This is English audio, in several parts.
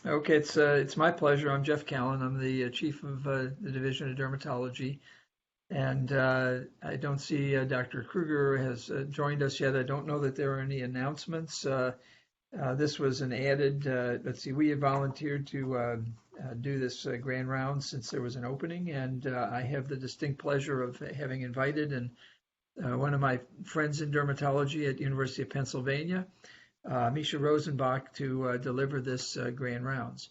Okay, it's my pleasure. I'm Jeff Callan. I'm the chief of the Division of Dermatology, and I don't see Dr. Kruger has joined us yet. I don't know that there are any announcements. This was an added. Let's see, we have volunteered to do this grand round since there was an opening, and I have the distinct pleasure of having invited and one of my friends in dermatology at University of Pennsylvania, Misha Rosenbach, to deliver this grand rounds.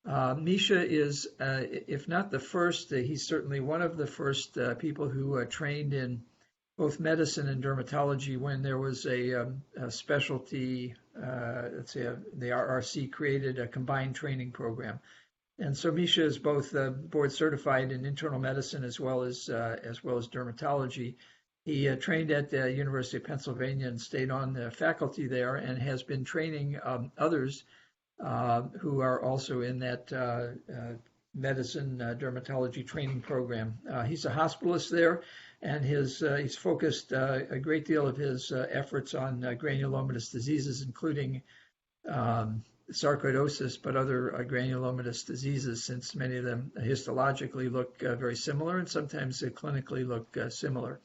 Misha is, if not the first, he's certainly one of the first people who trained in both medicine and dermatology when there was a specialty, let's say the RRC created a combined training program. And so Misha is both board certified in internal medicine as well as dermatology. He trained at the University of Pennsylvania and stayed on the faculty there and has been training others who are also in that medicine dermatology training program. He's a hospitalist there, and he's focused a great deal of his efforts on granulomatous diseases, including sarcoidosis, but other granulomatous diseases, since many of them histologically look very similar and sometimes clinically look similar.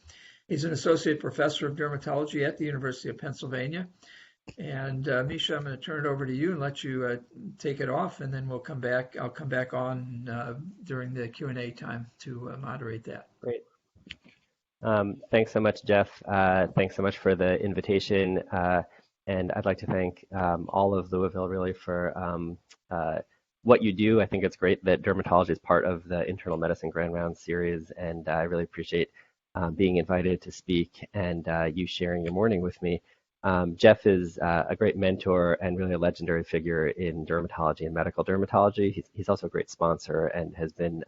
He's an associate professor of dermatology at the University of Pennsylvania. And Misha, I'm going to turn it over to you and let you take it off, and then we'll come back. I'll come back on during the Q&A time to moderate that. Great. Thanks so much, Jeff. Thanks so much for the invitation. And I'd like to thank all of Louisville really for what you do. I think it's great that dermatology is part of the Internal Medicine Grand Round series, and I really appreciate being invited to speak and you sharing your morning with me. Jeff is a great mentor and really a legendary figure in dermatology and medical dermatology. He's also a great sponsor and has been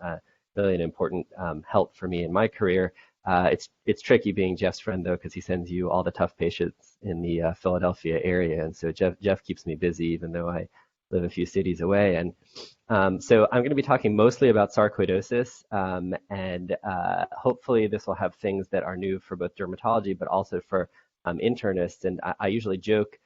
really an important help for me in my career. It's tricky being Jeff's friend though, because he sends you all the tough patients in the Philadelphia area, and so Jeff keeps me busy even though I live a few cities away. And so I'm going to be talking mostly about sarcoidosis, and hopefully this will have things that are new for both dermatology but also for internists. And I usually joke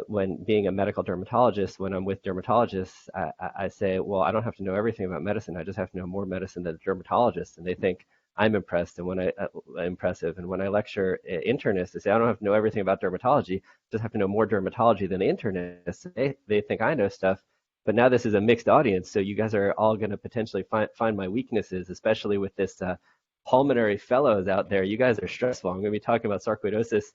when being a medical dermatologist, when I'm with dermatologists, I say, well, I don't have to know everything about medicine. I just have to know more medicine than a dermatologist. And they think I'm impressed, and when impressive. And when I lecture internists, they say I don't have to know everything about dermatology, just have to know more dermatology than the internists. They think I know stuff. But now this is a mixed audience, so you guys are all going to potentially find my weaknesses, especially with this pulmonary fellows out there. You guys are stressful. I'm going to be talking about sarcoidosis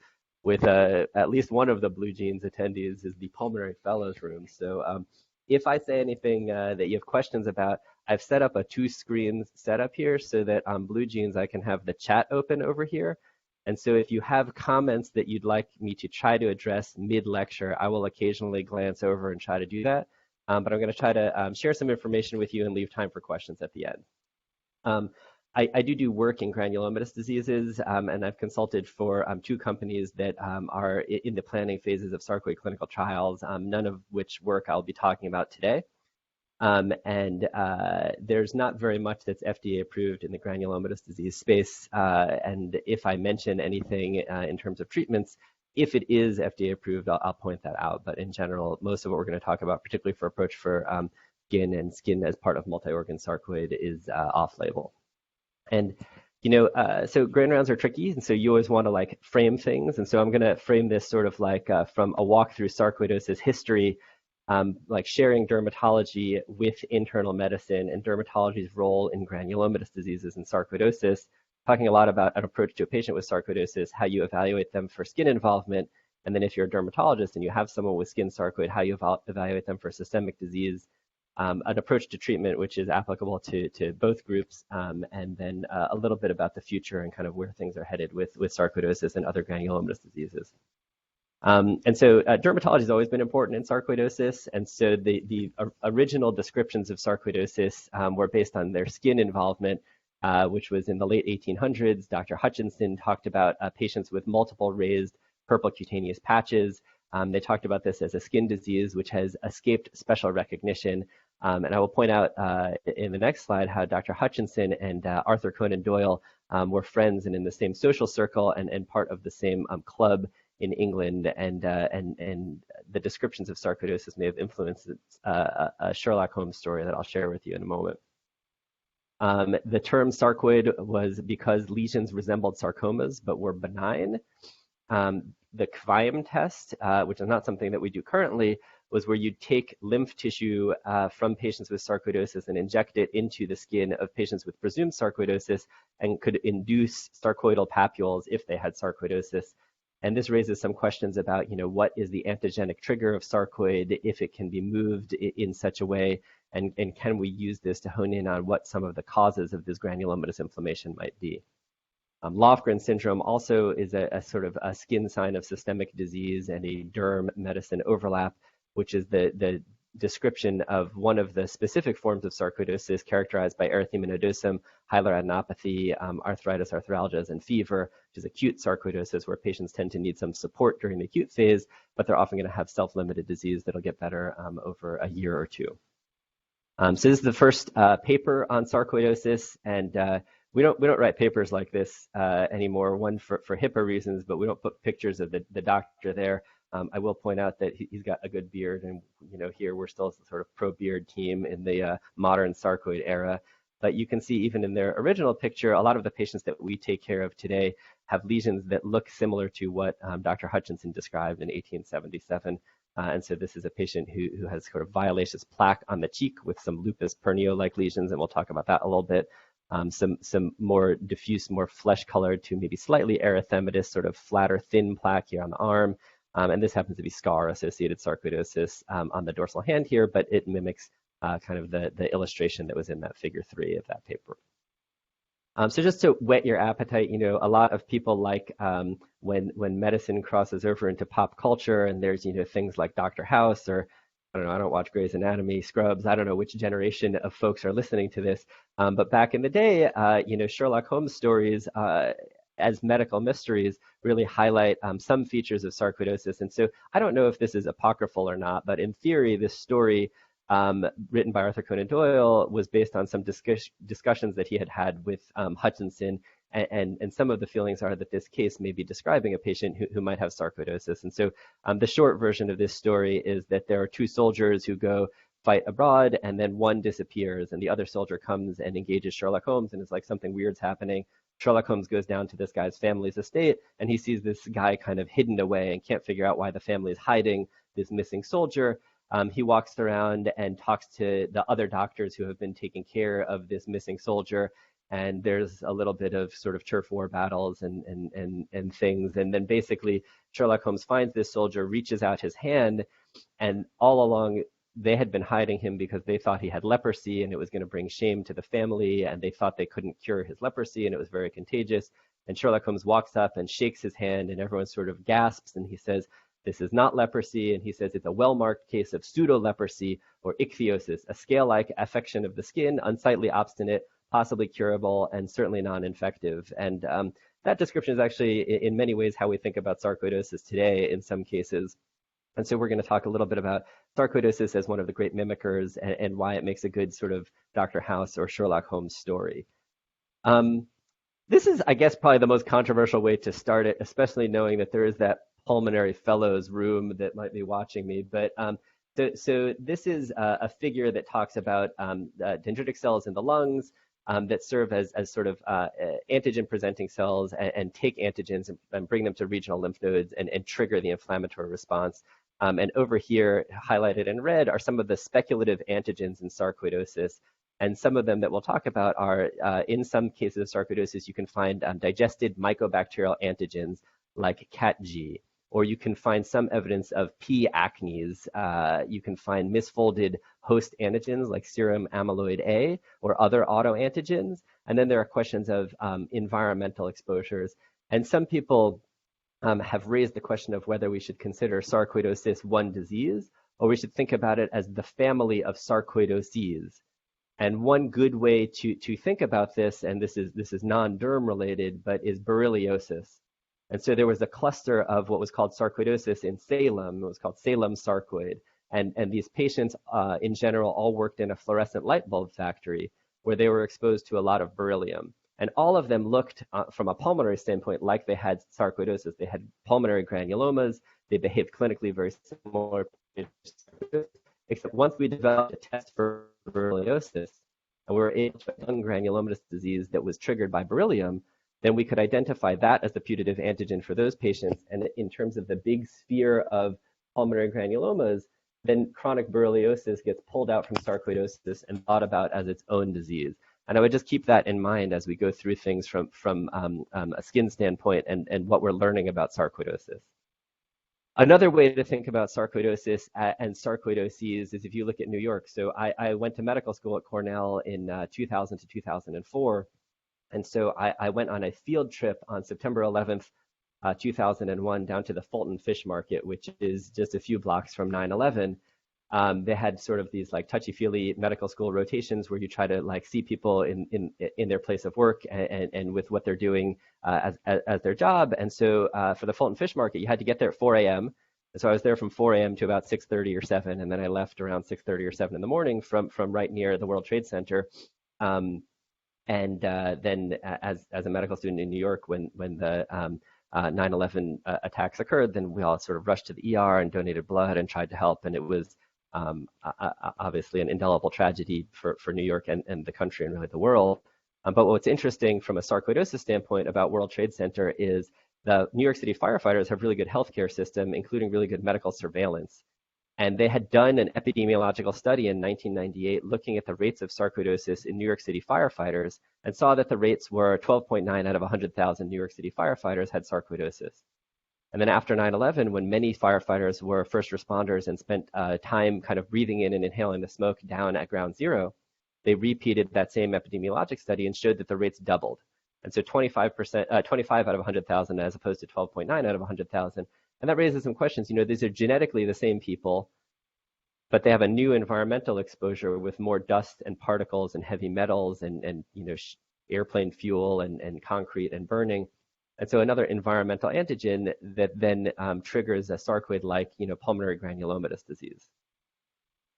with at least one of the Blue Jeans attendees is the pulmonary fellows room. So if I say anything that you have questions about, I've set up a 2-screen setup here so that on Blue Jeans I can have the chat open over here. And so if you have comments that you'd like me to try to address mid-lecture, I will occasionally glance over and try to do that. But I'm going to try to share some information with you and leave time for questions at the end. I do work in granulomatous diseases, and I've consulted for 2 companies that are in the planning phases of sarcoid clinical trials, none of which work I'll be talking about today. And there's not very much that's FDA approved in the granulomatous disease space. And if I mention anything in terms of treatments, if it is FDA approved, I'll point that out. But in general, most of what we're going to talk about, particularly for approach for skin and skin as part of multi-organ sarcoid, is off-label. And so grand rounds are tricky, and so you always want to like frame things. And so I'm going to frame this sort of like from a walk through sarcoidosis history, like sharing dermatology with internal medicine and dermatology's role in granulomatous diseases and sarcoidosis, talking a lot about an approach to a patient with sarcoidosis, how you evaluate them for skin involvement, and then if you're a dermatologist and you have someone with skin sarcoid, how you evaluate them for systemic disease, an approach to treatment which is applicable to both groups, and then a little bit about the future and kind of where things are headed with sarcoidosis and other granulomatous diseases. And so dermatology has always been important in sarcoidosis, and so the original descriptions of sarcoidosis were based on their skin involvement, which was in the late 1800s. Dr. Hutchinson talked about patients with multiple raised purple cutaneous patches. They talked about this as a skin disease, which has escaped special recognition. And I will point out in the next slide how Dr. Hutchinson and Arthur Conan Doyle were friends and in the same social circle and part of the same club in England. And the descriptions of sarcoidosis may have influenced a Sherlock Holmes story that I'll share with you in a moment. The term sarcoid was because lesions resembled sarcomas but were benign. The QVIAM test, which is not something that we do currently, was where you take lymph tissue from patients with sarcoidosis and inject it into the skin of patients with presumed sarcoidosis and could induce sarcoidal papules if they had sarcoidosis. And this raises some questions about, what is the antigenic trigger of sarcoid, if it can be moved in such a way, and can we use this to hone in on what some of the causes of this granulomatous inflammation might be. Lofgren syndrome also is a sort of a skin sign of systemic disease and a derm medicine overlap, which is the description of one of the specific forms of sarcoidosis characterized by erythema nodosum, hyaluradenopathy, arthritis, arthralgias, and fever, which is acute sarcoidosis where patients tend to need some support during the acute phase, but they're often going to have self-limited disease that'll get better over a year or two. So this is the first paper on sarcoidosis, and we don't write papers like this anymore. One for HIPAA reasons, but we don't put pictures of the doctor there. I will point out that he's got a good beard, and here we're still sort of pro-beard team in the modern sarcoid era. But you can see even in their original picture, a lot of the patients that we take care of today have lesions that look similar to what Dr. Hutchinson described in 1877. And so this is a patient who has sort of violaceous plaque on the cheek with some lupus pernio-like lesions, and we'll talk about that a little bit. Some more diffuse, more flesh-colored to maybe slightly erythematous, sort of flatter, thin plaque here on the arm. And this happens to be scar-associated sarcoidosis on the dorsal hand here, but it mimics kind of the illustration that was in that figure 3 of that paper. So just to whet your appetite, a lot of people like when medicine crosses over into pop culture, and there's things like Dr. House, or I don't know, I don't watch Grey's Anatomy, Scrubs. I don't know which generation of folks are listening to this, but back in the day, Sherlock Holmes stories as medical mysteries really highlight some features of sarcoidosis. And so I don't know if this is apocryphal or not, but in theory, this story written by Arthur Conan Doyle was based on some discussions that he had with Hutchinson, and some of the feelings are that this case may be describing a patient who might have sarcoidosis. And so the short version of this story is that there are two soldiers who go fight abroad, and then one disappears, and the other soldier comes and engages Sherlock Holmes, and it's like something weird's happening. Sherlock Holmes goes down to this guy's family's estate, and he sees this guy kind of hidden away and can't figure out why the family is hiding this missing soldier. He walks around and talks to the other doctors who have been taking care of this missing soldier, and there's a little bit of sort of turf war battles and things. And then basically Sherlock Holmes finds this soldier, reaches out his hand, and all along they had been hiding him because they thought he had leprosy and it was going to bring shame to the family, and they thought they couldn't cure his leprosy and it was very contagious. And Sherlock Holmes walks up and shakes his hand, and everyone sort of gasps, and he says, "This is not leprosy," and he says it's a well-marked case of pseudo-leprosy or ichthyosis, a scale-like affection of the skin, unsightly, obstinate, possibly curable, and certainly non-infective. And that description is actually in many ways how we think about sarcoidosis today in some cases. And so we're going to talk a little bit about sarcoidosis as one of the great mimickers and why it makes a good sort of Dr. House or Sherlock Holmes story. This is, I guess, probably the most controversial way to start it, especially knowing that there is that pulmonary fellows room that might be watching me. But so this is a figure that talks about dendritic cells in the lungs that serve as sort of antigen-presenting cells and take antigens and bring them to regional lymph nodes and trigger the inflammatory response. And over here, highlighted in red, are some of the speculative antigens in sarcoidosis. And some of them that we'll talk about are, in some cases of sarcoidosis, you can find digested mycobacterial antigens like CatG, or you can find some evidence of P. acnes. You can find misfolded host antigens like serum amyloid A or other autoantigens. And then there are questions of environmental exposures. And some people have raised the question of whether we should consider sarcoidosis one disease, or we should think about it as the family of sarcoidoses. And one good way to think about this, and this is non-derm related, but is berylliosis. And so there was a cluster of what was called sarcoidosis in Salem. It was called Salem sarcoid. And these patients, in general, all worked in a fluorescent light bulb factory where they were exposed to a lot of beryllium. And all of them looked, from a pulmonary standpoint, like they had sarcoidosis. They had pulmonary granulomas. They behaved clinically very similar, except once we developed a test for borreliosis, and we were able to find granulomatous disease that was triggered by beryllium, then we could identify that as the putative antigen for those patients. And in terms of the big sphere of pulmonary granulomas, then chronic borreliosis gets pulled out from sarcoidosis and thought about as its own disease. And I would just keep that in mind as we go through things from a skin standpoint and what we're learning about sarcoidosis. Another way to think about sarcoidosis and sarcoidoses is if you look at New York. So I went to medical school at Cornell in 2000 to 2004. And so I went on a field trip on September 11th, 2001, down to the Fulton Fish Market, which is just a few blocks from 9/11. They had sort of these like touchy-feely medical school rotations where you try to like see people in their place of work and with what they're doing as their job. And so for the Fulton Fish Market, you had to get there at 4 a.m. And so I was there from 4 a.m. to about 6:30 or 7, and then I left around 6:30 or 7 in the morning from right near the World Trade Center. And then as a medical student in New York, when the 9/11 attacks occurred, then we all sort of rushed to the ER and donated blood and tried to help. And it was obviously an indelible tragedy for New York and the country and really the world. But what's interesting from a sarcoidosis standpoint about World Trade Center is the New York City firefighters have really good healthcare system, including really good medical surveillance. And they had done an epidemiological study in 1998 looking at the rates of sarcoidosis in New York City firefighters and saw that the rates were 12.9 out of 100,000 New York City firefighters had sarcoidosis. And then after 9/11, when many firefighters were first responders and spent time kind of breathing in and inhaling the smoke down at ground zero, they repeated that same epidemiologic study and showed that the rates doubled. And so 25 out of 100,000 as opposed to 12.9 out of 100,000. And that raises some questions. You know, these are genetically the same people, but they have a new environmental exposure with more dust and particles and heavy metals and you know, airplane fuel and concrete and burning. And so another environmental antigen that then triggers a sarcoid-like, you know, pulmonary granulomatous disease.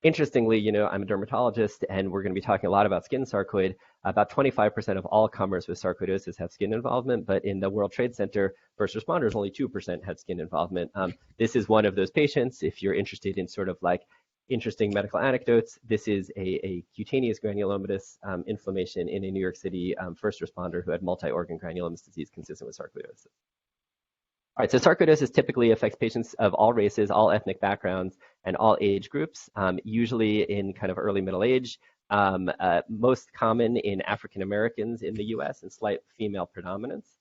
Interestingly, you know, I'm a dermatologist, and we're going to be talking a lot about skin sarcoid. About 25% of all comers with sarcoidosis have skin involvement, but in the World Trade Center first responders, only 2% had skin involvement. This is one of those patients. If you're interested in sort of like interesting medical anecdotes, this is a cutaneous granulomatous inflammation in a New York City first responder who had multi-organ granulomatous disease consistent with sarcoidosis. All right, so sarcoidosis typically affects patients of all races, all ethnic backgrounds, and all age groups, usually in kind of early middle age, most common in African Americans in the US and slight female predominance.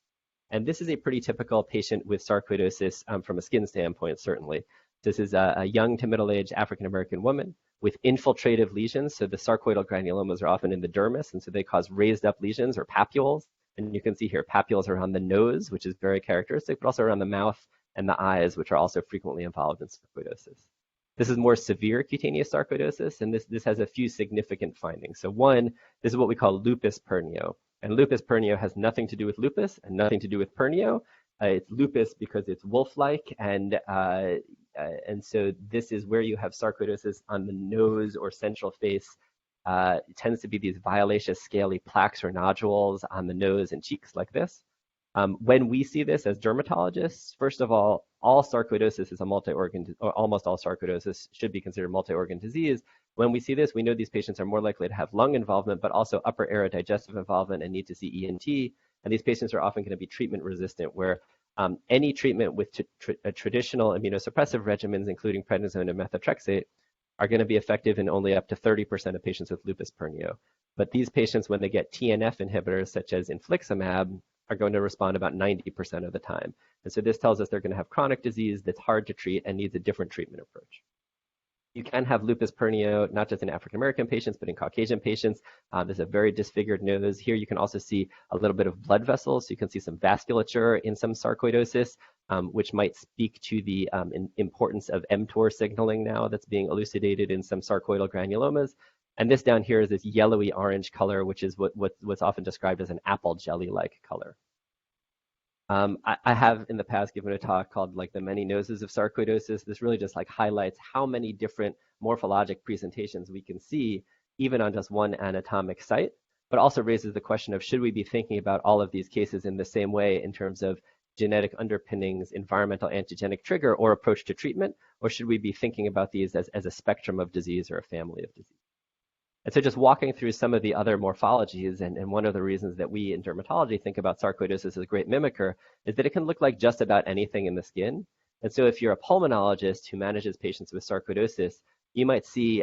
And this is a pretty typical patient with sarcoidosis from a skin standpoint, certainly. This is a young to middle-aged African American woman with infiltrative lesions. So the sarcoidal granulomas are often in the dermis, and so they cause raised up lesions or papules. And you can see here papules around the nose, which is very characteristic, but also around the mouth and the eyes, which are also frequently involved in sarcoidosis. This is more severe cutaneous sarcoidosis, and this has a few significant findings. So one, this is what we call lupus pernio. And lupus pernio has nothing to do with lupus and nothing to do with pernio. It's lupus because it's wolf-like, and so this is where you have sarcoidosis on the nose or central face. It tends to be these violaceous scaly plaques or nodules on the nose and cheeks like this. When we see this as dermatologists, first of all sarcoidosis is a multi-organ, or almost all sarcoidosis should be considered multi-organ disease. When we see this, we know these patients are more likely to have lung involvement, but also upper aerodigestive involvement and need to see ENT. And these patients are often going to be treatment resistant, where any treatment with traditional immunosuppressive regimens, including prednisone and methotrexate, are going to be effective in only up to 30% of patients with lupus pernio. But these patients, when they get TNF inhibitors such as infliximab, are going to respond about 90% of the time. And so this tells us they're going to have chronic disease that's hard to treat and needs a different treatment approach. You can have lupus pernio, not just in African American patients, but in Caucasian patients. There's a very disfigured nose. Here you can also see a little bit of blood vessels. So you can see some vasculature in some sarcoidosis, which might speak to the importance of mTOR signaling now that's being elucidated in some sarcoidal granulomas. And this down here is this yellowy orange color, which is what's often described as an apple jelly-like color. I have in the past given a talk called like the many noses of sarcoidosis. This really just like highlights how many different morphologic presentations we can see even on just one anatomic site, but also raises the question of should we be thinking about all of these cases in the same way in terms of genetic underpinnings, environmental antigenic trigger, or approach to treatment? Or should we be thinking about these as a spectrum of disease or a family of disease? And so just walking through some of the other morphologies, and one of the reasons that we in dermatology think about sarcoidosis as a great mimicker is that it can look like just about anything in the skin. And so if you're a pulmonologist who manages patients with sarcoidosis, you might see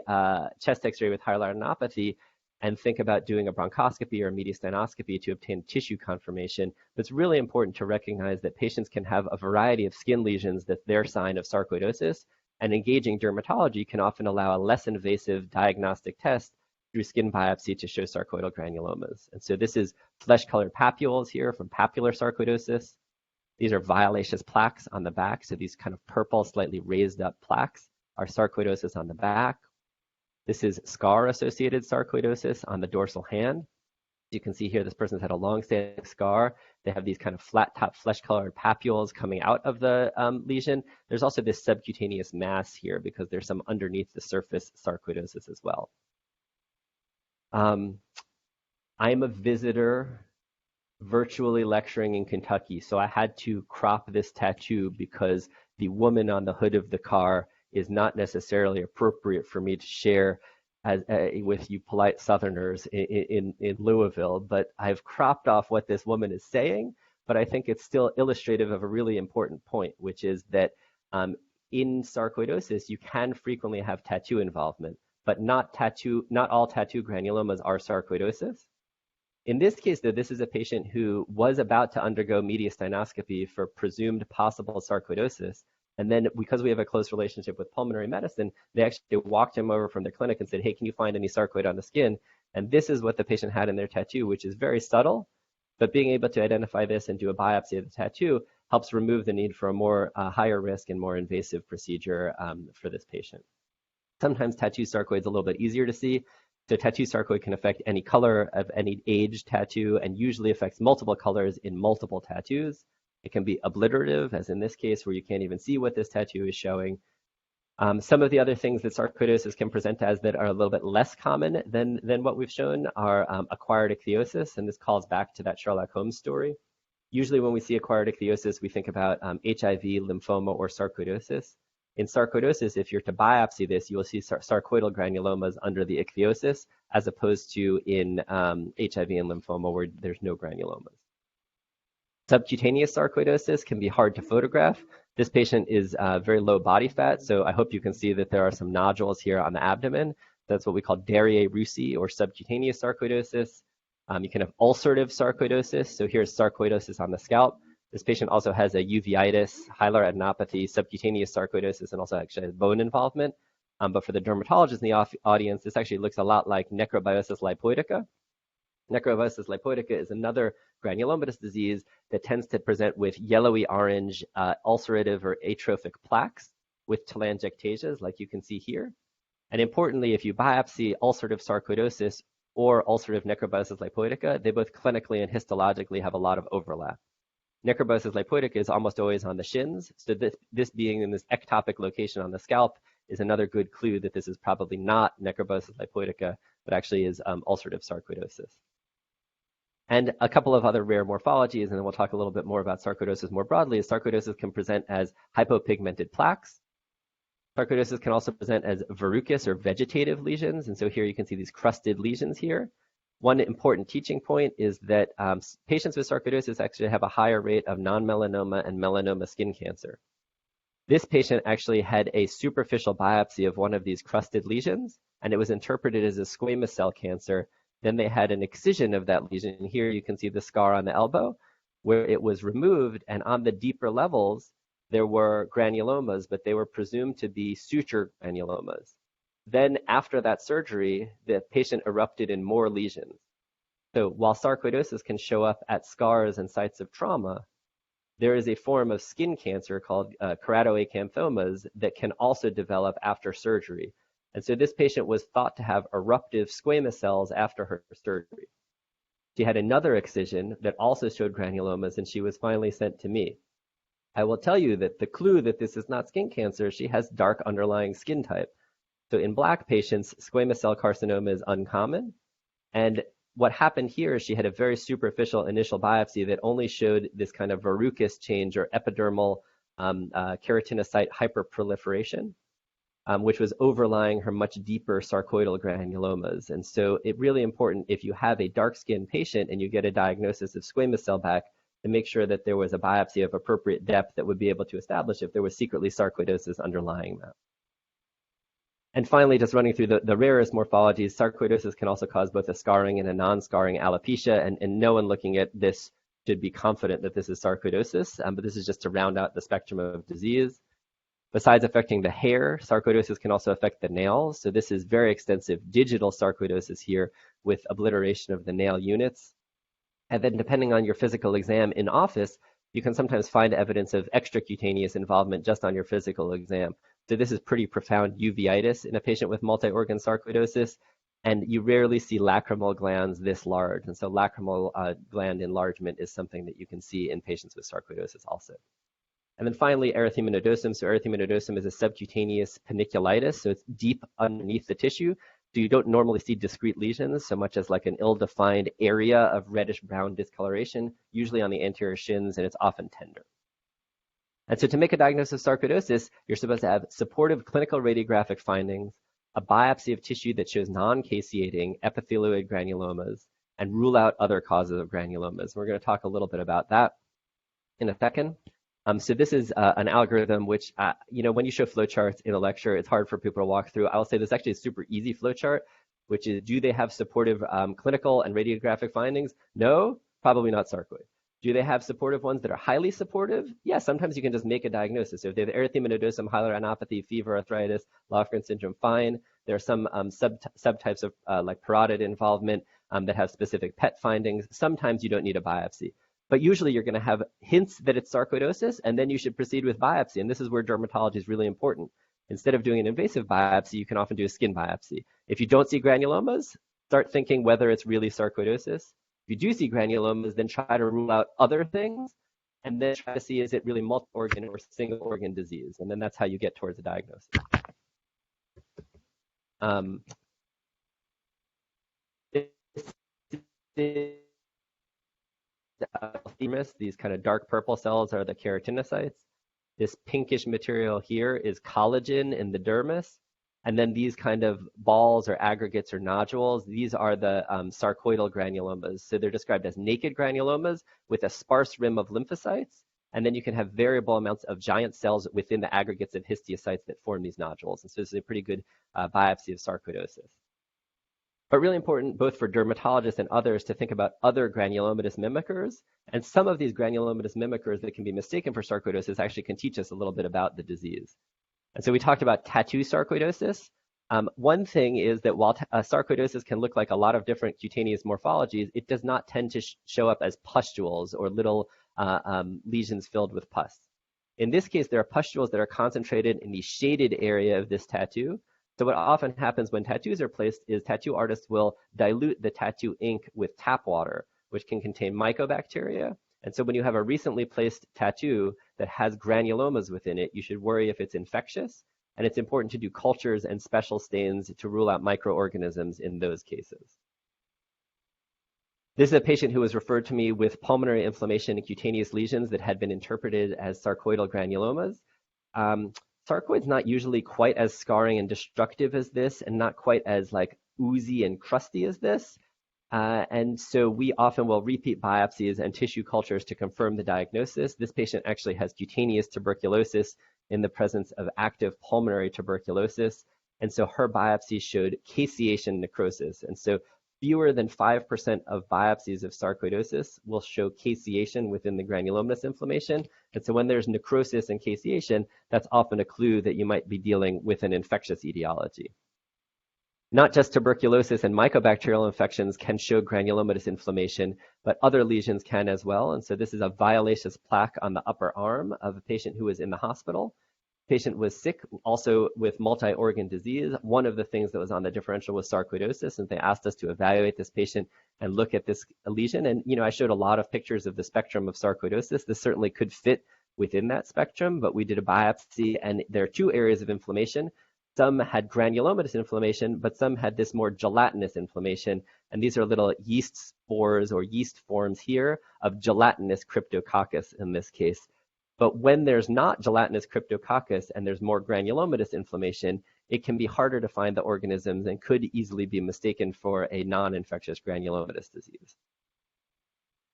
chest x-ray with hyaluroniopathy and think about doing a bronchoscopy or a mediastinoscopy to obtain tissue confirmation. But it's really important to recognize that patients can have a variety of skin lesions that's their sign of sarcoidosis, and engaging dermatology can often allow a less invasive diagnostic test through skin biopsy to show sarcoidal granulomas. And so this is flesh-colored papules here from papular sarcoidosis. These are violaceous plaques on the back. So these kind of purple, slightly raised up plaques are sarcoidosis on the back. This is scar-associated sarcoidosis on the dorsal hand. You can see here this person's had a long-standing scar. They have these kind of flat-top flesh-colored papules coming out of the lesion. There's also this subcutaneous mass here because there's some underneath the surface sarcoidosis as well. I'm a visitor virtually lecturing in Kentucky, so I had to crop this tattoo because the woman on the hood of the car is not necessarily appropriate for me to share with you polite Southerners in Louisville, but I've cropped off what this woman is saying, but I think it's still illustrative of a really important point, which is that in sarcoidosis, you can frequently have tattoo involvement, but not all tattoo granulomas are sarcoidosis. In this case, though, this is a patient who was about to undergo mediastinoscopy for presumed possible sarcoidosis. And then because we have a close relationship with pulmonary medicine, they actually walked him over from their clinic and said, hey, can you find any sarcoid on the skin? And this is what the patient had in their tattoo, which is very subtle. But being able to identify this and do a biopsy of the tattoo helps remove the need for a more higher risk and more invasive procedure for this patient. Sometimes tattoo sarcoid is a little bit easier to see. So tattoo sarcoid can affect any color of any age tattoo and usually affects multiple colors in multiple tattoos. It can be obliterative, as in this case, where you can't even see what this tattoo is showing. Some of the other things that sarcoidosis can present as that are a little bit less common than what we've shown are acquired ichthyosis, and this calls back to that Sherlock Holmes story. Usually when we see acquired ichthyosis, we think about HIV, lymphoma, or sarcoidosis. In sarcoidosis, if you're to biopsy this, you will see sarcoidal granulomas under the ichthyosis, as opposed to in HIV and lymphoma where there's no granulomas. Subcutaneous sarcoidosis can be hard to photograph. This patient is very low body fat, so I hope you can see that there are some nodules here on the abdomen. That's what we call Derrier-Roussy or subcutaneous sarcoidosis. You can have ulcerative sarcoidosis, so here's sarcoidosis on the scalp. This patient also has a uveitis, hyaluroniopathy, subcutaneous sarcoidosis, and also actually has bone involvement. But for the dermatologist in the audience, this actually looks a lot like necrobiosis lipoidica. Necrobiosis lipoidica is another granulomatous disease that tends to present with yellowy orange ulcerative or atrophic plaques with telangiectasias, like you can see here. And importantly, if you biopsy ulcerative sarcoidosis or ulcerative necrobiosis lipoidica, they both clinically and histologically have a lot of overlap. Necrobiosis lipoidica is almost always on the shins, so this being in this ectopic location on the scalp is another good clue that this is probably not necrobiosis lipoidica, but actually is ulcerative sarcoidosis. And a couple of other rare morphologies, and then we'll talk a little bit more about sarcoidosis more broadly, is sarcoidosis can present as hypopigmented plaques. Sarcoidosis can also present as verrucous or vegetative lesions, and so here you can see these crusted lesions here. One important teaching point is that patients with sarcoidosis actually have a higher rate of non-melanoma and melanoma skin cancer. This patient actually had a superficial biopsy of one of these crusted lesions, and it was interpreted as a squamous cell cancer. Then they had an excision of that lesion. And here you can see the scar on the elbow where it was removed, and on the deeper levels, there were granulomas, but they were presumed to be suture granulomas. Then after that surgery, the patient erupted in more lesions. So while sarcoidosis can show up at scars and sites of trauma, there is a form of skin cancer called keratoacanthomas that can also develop after surgery. And so this patient was thought to have eruptive squamous cells after her surgery. She had another excision that also showed granulomas, and she was finally sent to me. I will tell you that the clue that this is not skin cancer, she has dark underlying skin type. So in Black patients, squamous cell carcinoma is uncommon. And what happened here is she had a very superficial initial biopsy that only showed this kind of verrucous change or epidermal keratinocyte hyperproliferation, which was overlying her much deeper sarcoidal granulomas. And so it's really important if you have a dark-skinned patient and you get a diagnosis of squamous cell back to make sure that there was a biopsy of appropriate depth that would be able to establish if there was secretly sarcoidosis underlying that. And finally, just running through the rarest morphologies, sarcoidosis can also cause both a scarring and a non-scarring alopecia, and no one looking at this should be confident that this is sarcoidosis, but this is just to round out the spectrum of disease. Besides affecting the hair, sarcoidosis can also affect the nails. So this is very extensive digital sarcoidosis here with obliteration of the nail units. And then depending on your physical exam in office, you can sometimes find evidence of extracutaneous involvement just on your physical exam. So this is pretty profound uveitis in a patient with multi-organ sarcoidosis, and you rarely see lacrimal glands this large. And so lacrimal gland enlargement is something that you can see in patients with sarcoidosis also. And then finally, erythema nodosum. So erythema nodosum is a subcutaneous paniculitis, so it's deep underneath the tissue. So you don't normally see discrete lesions so much as like an ill-defined area of reddish-brown discoloration, usually on the anterior shins, and it's often tender. And so to make a diagnosis of sarcoidosis, you're supposed to have supportive clinical radiographic findings, a biopsy of tissue that shows non-caseating epithelioid granulomas, and rule out other causes of granulomas. We're going to talk a little bit about that in a second. So this is an algorithm which, when you show flowcharts in a lecture, it's hard for people to walk through. I'll say this is actually a super easy flowchart, which is, do they have supportive clinical and radiographic findings? No, probably not sarcoid. Do they have supportive ones that are highly supportive? Yeah, sometimes you can just make a diagnosis. So if they have erythema nodosum, hyaluronopathy, fever, arthritis, Lofgren syndrome, fine. There are some subtypes of like parotid involvement that have specific PET findings. Sometimes you don't need a biopsy. But usually you're going to have hints that it's sarcoidosis, and then you should proceed with biopsy. And this is where dermatology is really important. Instead of doing an invasive biopsy, you can often do a skin biopsy. If you don't see granulomas, start thinking whether it's really sarcoidosis. If you do see granulomas, then try to rule out other things, and then try to see, is it really multi-organ or single organ disease? And then that's how you get towards a diagnosis. These kind of dark purple cells are the keratinocytes. This pinkish material here is collagen in the dermis. And then these kind of balls or aggregates or nodules, these are the sarcoidal granulomas. So they're described as naked granulomas with a sparse rim of lymphocytes. And then you can have variable amounts of giant cells within the aggregates of histiocytes that form these nodules. And so this is a pretty good biopsy of sarcoidosis. But really important, both for dermatologists and others, to think about other granulomatous mimickers. And some of these granulomatous mimickers that can be mistaken for sarcoidosis actually can teach us a little bit about the disease. And so we talked about tattoo sarcoidosis. One thing is that while sarcoidosis can look like a lot of different cutaneous morphologies, it does not tend to show up as pustules or little lesions filled with pus. In this case, there are pustules that are concentrated in the shaded area of this tattoo. So what often happens when tattoos are placed is tattoo artists will dilute the tattoo ink with tap water, which can contain mycobacteria. And so when you have a recently placed tattoo that has granulomas within it, you should worry if it's infectious. And it's important to do cultures and special stains to rule out microorganisms in those cases. This is a patient who was referred to me with pulmonary inflammation and cutaneous lesions that had been interpreted as sarcoidal granulomas. Sarcoid's not usually quite as scarring and destructive as this, and not quite as like oozy and crusty as this. And so we often will repeat biopsies and tissue cultures to confirm the diagnosis. This patient actually has cutaneous tuberculosis in the presence of active pulmonary tuberculosis. And so her biopsy showed caseation necrosis. And so fewer than 5% of biopsies of sarcoidosis will show caseation within the granulomatous inflammation. And so when there's necrosis and caseation, that's often a clue that you might be dealing with an infectious etiology. Not just tuberculosis and mycobacterial infections can show granulomatous inflammation, but other lesions can as well. And so this is a violaceous plaque on the upper arm of a patient who was in the hospital. The patient was sick, also with multi-organ disease. One of the things that was on the differential was sarcoidosis, and they asked us to evaluate this patient and look at this lesion. And, I showed a lot of pictures of the spectrum of sarcoidosis. This certainly could fit within that spectrum, but we did a biopsy, and there are two areas of inflammation. Some had granulomatous inflammation, but some had this more gelatinous inflammation. And these are little yeast spores or yeast forms here of gelatinous cryptococcus in this case. But when there's not gelatinous cryptococcus and there's more granulomatous inflammation, it can be harder to find the organisms and could easily be mistaken for a non-infectious granulomatous disease.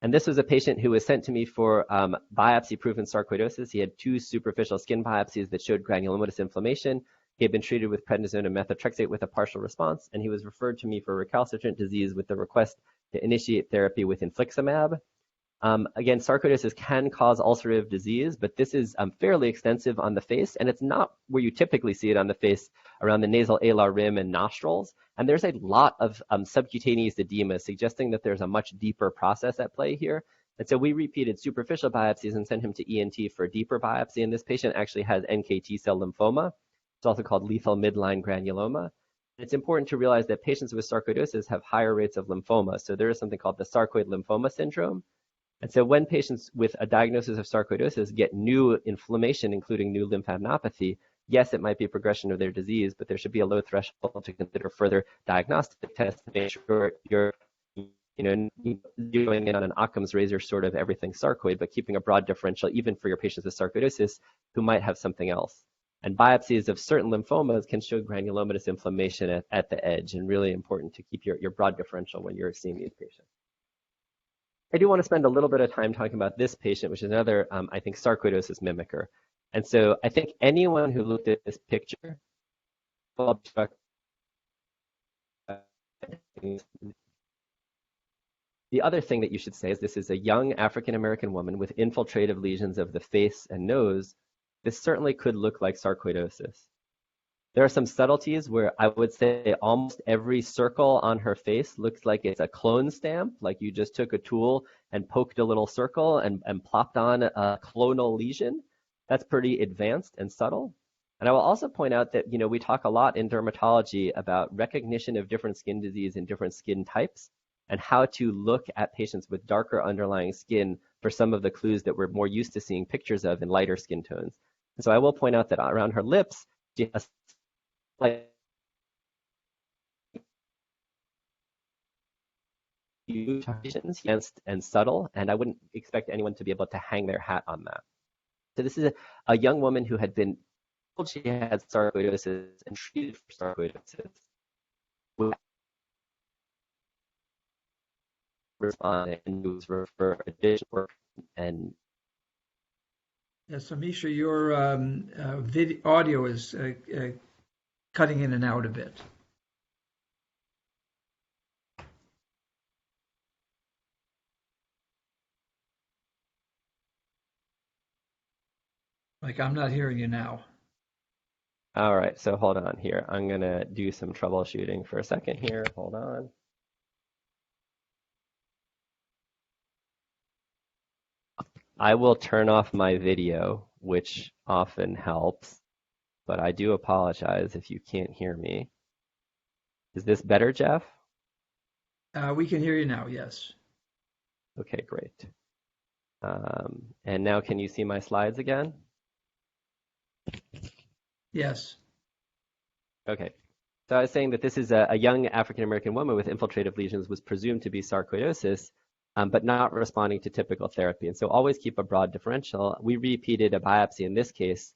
And this was a patient who was sent to me for biopsy-proven sarcoidosis. He had 2 superficial skin biopsies that showed granulomatous inflammation. He had been treated with prednisone and methotrexate with a partial response, and he was referred to me for recalcitrant disease with the request to initiate therapy with infliximab. Again, sarcoidosis can cause ulcerative disease, but this is fairly extensive on the face, and it's not where you typically see it on the face around the nasal alar rim and nostrils. And there's a lot of subcutaneous edema, suggesting that there's a much deeper process at play here. And so we repeated superficial biopsies and sent him to ENT for a deeper biopsy, and this patient actually has NKT cell lymphoma. It's also called lethal midline granuloma. It's important to realize that patients with sarcoidosis have higher rates of lymphoma. So there is something called the sarcoid lymphoma syndrome. And so when patients with a diagnosis of sarcoidosis get new inflammation, including new lymphadenopathy, yes, it might be progression of their disease, but there should be a low threshold to consider further diagnostic tests to make sure you're going in on an Occam's razor sort of everything sarcoid, but keeping a broad differential even for your patients with sarcoidosis who might have something else. And biopsies of certain lymphomas can show granulomatous inflammation at the edge, and really important to keep your broad differential when you're seeing these patients. I do want to spend a little bit of time talking about this patient, which is another, I think, sarcoidosis mimicker. And so I think anyone who looked at this picture, the other thing that you should say is this is a young African-American woman with infiltrative lesions of the face and nose. This certainly could look like sarcoidosis. There are some subtleties where I would say almost every circle on her face looks like it's a clone stamp, like you just took a tool and poked a little circle and plopped on a clonal lesion. That's pretty advanced and subtle. And I will also point out that, we talk a lot in dermatology about recognition of different skin disease and different skin types and how to look at patients with darker underlying skin for some of the clues that we're more used to seeing pictures of in lighter skin tones. And so I will point out that around her lips, she has and subtle, and I wouldn't expect anyone to be able to hang their hat on that. So this is a young woman who had been told she had sarcoidosis and treated for sarcoidosis. Responded and was referred additional work and. Yeah, so Misha, your audio is cutting in and out a bit. Like I'm not hearing you now. All right, so hold on here. I'm going to do some troubleshooting for a second here. Hold on. I will turn off my video, which often helps, but I do apologize if you can't hear me. Is this better, Jeff? We can hear you now, yes. Okay, great. And now can you see my slides again? Yes. Okay. So I was saying that this is a young African-American woman with infiltrative lesions, was presumed to be sarcoidosis, but not responding to typical therapy. And so always keep a broad differential. We repeated a biopsy in this case.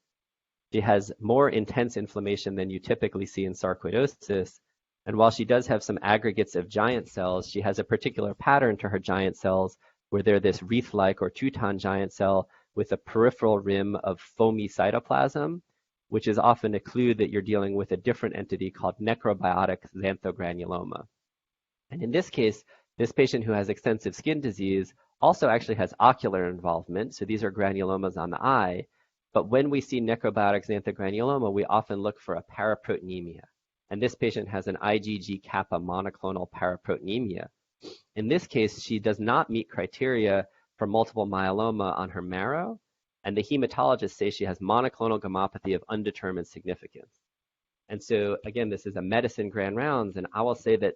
She has more intense inflammation than you typically see in sarcoidosis. And while she does have some aggregates of giant cells, she has a particular pattern to her giant cells where they're this wreath-like or Teuton giant cell with a peripheral rim of foamy cytoplasm, which is often a clue that you're dealing with a different entity called necrobiotic xanthogranuloma. And in this case, this patient who has extensive skin disease also actually has ocular involvement. So these are granulomas on the eye. But when we see necrobiotic xanthogranuloma, we often look for a paraproteinemia. And this patient has an IgG kappa monoclonal paraproteinemia. In this case, she does not meet criteria for multiple myeloma on her marrow. And the hematologists say she has monoclonal gammopathy of undetermined significance. And so, again, this is a medicine grand rounds. And I will say that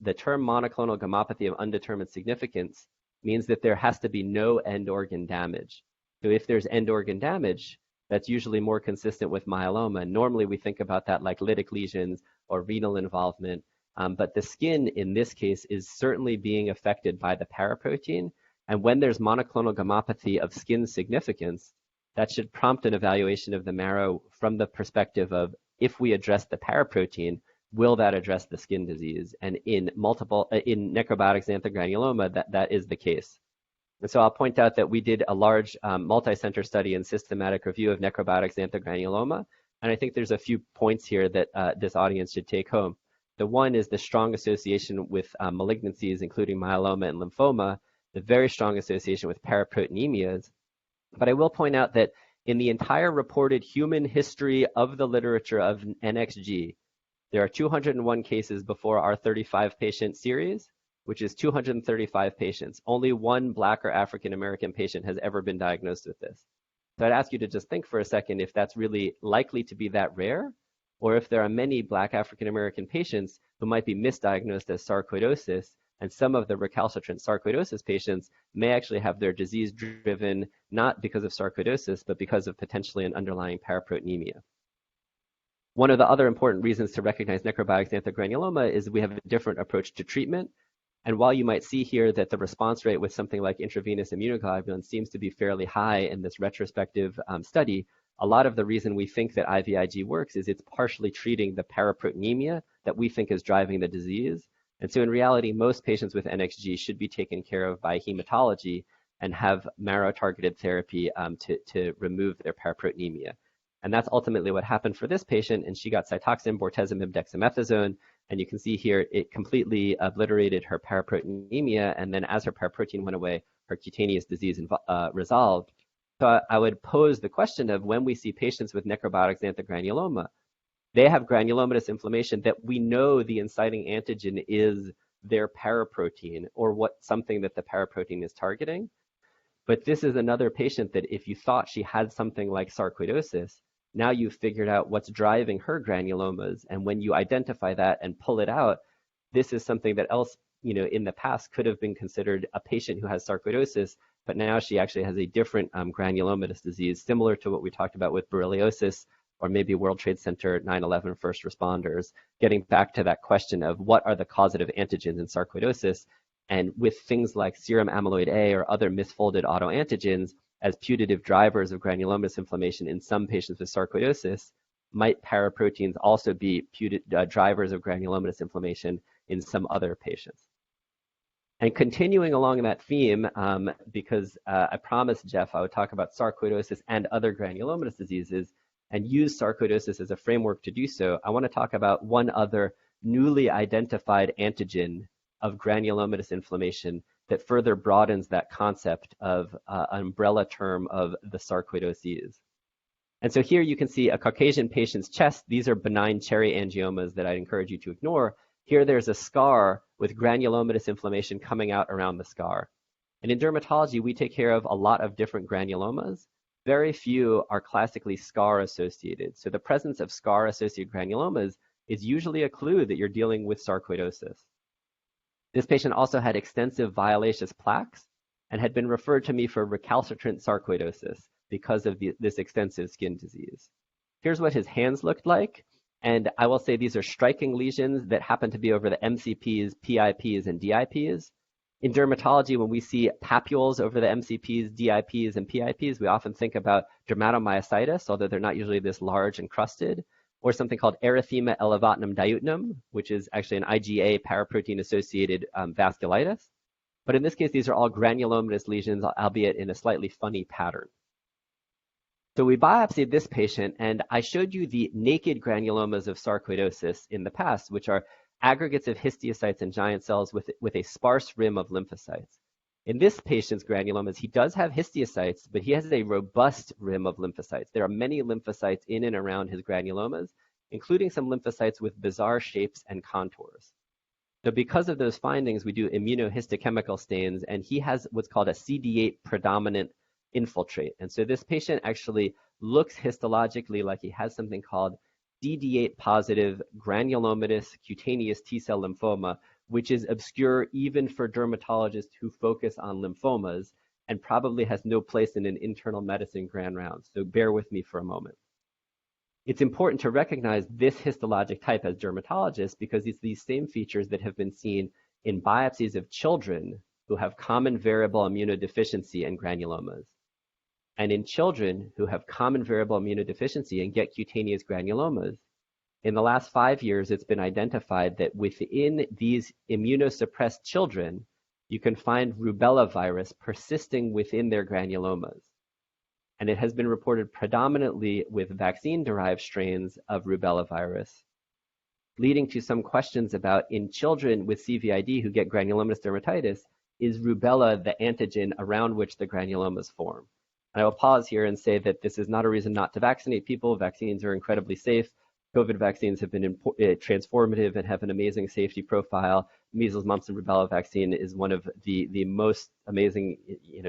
the term monoclonal gammopathy of undetermined significance means that there has to be no end organ damage. So if there's end organ damage, that's usually more consistent with myeloma. Normally we think about that like lytic lesions or renal involvement, but the skin in this case is certainly being affected by the paraprotein. And when there's monoclonal gammopathy of skin significance, that should prompt an evaluation of the marrow from the perspective of, if we address the paraprotein, will that address the skin disease? And in necrobiotic xanthogranuloma, that is the case. And so I'll point out that we did a large multi-center study and systematic review of necrobiotic xanthogranuloma. And I think there's a few points here that this audience should take home. The one is the strong association with malignancies, including myeloma and lymphoma, the very strong association with paraproteinemias. But I will point out that in the entire reported human history of the literature of NXG, there are 201 cases before our 35 patient series, which is 235 patients. Only one Black or African American patient has ever been diagnosed with this. So I'd ask you to just think for a second if that's really likely to be that rare, or if there are many Black African American patients who might be misdiagnosed as sarcoidosis, and some of the recalcitrant sarcoidosis patients may actually have their disease driven not because of sarcoidosis, but because of potentially an underlying paraproteinemia. One of the other important reasons to recognize necrobiotic xanthogranuloma is we have a different approach to treatment. And while you might see here that the response rate with something like intravenous immunoglobulin seems to be fairly high in this retrospective study, a lot of the reason we think that IVIG works is it's partially treating the paraproteinemia that we think is driving the disease. And so in reality, most patients with NXG should be taken care of by hematology and have marrow-targeted therapy to remove their paraproteinemia. And that's ultimately what happened for this patient, and she got Cytoxan, bortezomib, dexamethasone, and you can see here it completely obliterated her paraproteinemia, and then as her paraprotein went away, her cutaneous disease resolved. So I would pose the question of, when we see patients with necrobiotic xanthogranuloma, they have granulomatous inflammation that we know the inciting antigen is their paraprotein, or something that the paraprotein is targeting. But this is another patient that if you thought she had something like sarcoidosis, now you've figured out what's driving her granulomas. And when you identify that and pull it out, this is something that else, in the past could have been considered a patient who has sarcoidosis, but now she actually has a different granulomatous disease, similar to what we talked about with borreliosis, or maybe World Trade Center 9/11 first responders, getting back to that question of what are the causative antigens in sarcoidosis, and with things like serum amyloid A or other misfolded autoantigens as putative drivers of granulomatous inflammation in some patients with sarcoidosis, might paraproteins also be drivers of granulomatous inflammation in some other patients? And continuing along that theme, because I promised Jeff I would talk about sarcoidosis and other granulomatous diseases, and use sarcoidosis as a framework to do so, I want to talk about one other newly identified antigen of granulomatous inflammation that further broadens that concept of an umbrella term of the sarcoidoses. And so here you can see a Caucasian patient's chest. These are benign cherry angiomas that I'd encourage you to ignore. Here there's a scar with granulomatous inflammation coming out around the scar. And in dermatology, we take care of a lot of different granulomas. Very few are classically scar-associated. So the presence of scar-associated granulomas is usually a clue that you're dealing with sarcoidosis. This patient also had extensive violaceous plaques and had been referred to me for recalcitrant sarcoidosis because of this extensive skin disease. Here's what his hands looked like. And I will say these are striking lesions that happen to be over the MCPs, PIPs, and DIPs. In dermatology, when we see papules over the MCPs, DIPs, and PIPs, we often think about dermatomyositis, although they're not usually this large and crusted, or something called erythema elevatum diutinum, which is actually an IgA paraprotein-associated vasculitis. But in this case, these are all granulomatous lesions, albeit in a slightly funny pattern. So we biopsied this patient, and I showed you the naked granulomas of sarcoidosis in the past, which are aggregates of histiocytes and giant cells with a sparse rim of lymphocytes. In this patient's granulomas, he does have histiocytes, but he has a robust rim of lymphocytes. There are many lymphocytes in and around his granulomas, including some lymphocytes with bizarre shapes and contours. So because of those findings, we do immunohistochemical stains, and he has what's called a CD8 predominant infiltrate. And so this patient actually looks histologically like he has something called CD8 positive granulomatous cutaneous T-cell lymphoma, which is obscure even for dermatologists who focus on lymphomas. and probably has no place in an internal medicine grand round. So bear with me for a moment. It's important to recognize this histologic type as dermatologists because it's these same features that have been seen in biopsies of children who have common variable immunodeficiency and granulomas. And in children who have common variable immunodeficiency and get cutaneous granulomas, in the last 5 years, it's been identified that within these immunosuppressed children, you can find rubella virus persisting within their granulomas. And it has been reported predominantly with vaccine-derived strains of rubella virus, leading to some questions about in children with CVID who get granulomatous dermatitis, is rubella the antigen around which the granulomas form? And I will pause here and say that this is not a reason not to vaccinate people. Vaccines are incredibly safe. COVID vaccines have been transformative and have an amazing safety profile. Measles, mumps, and rubella vaccine is one of the most amazing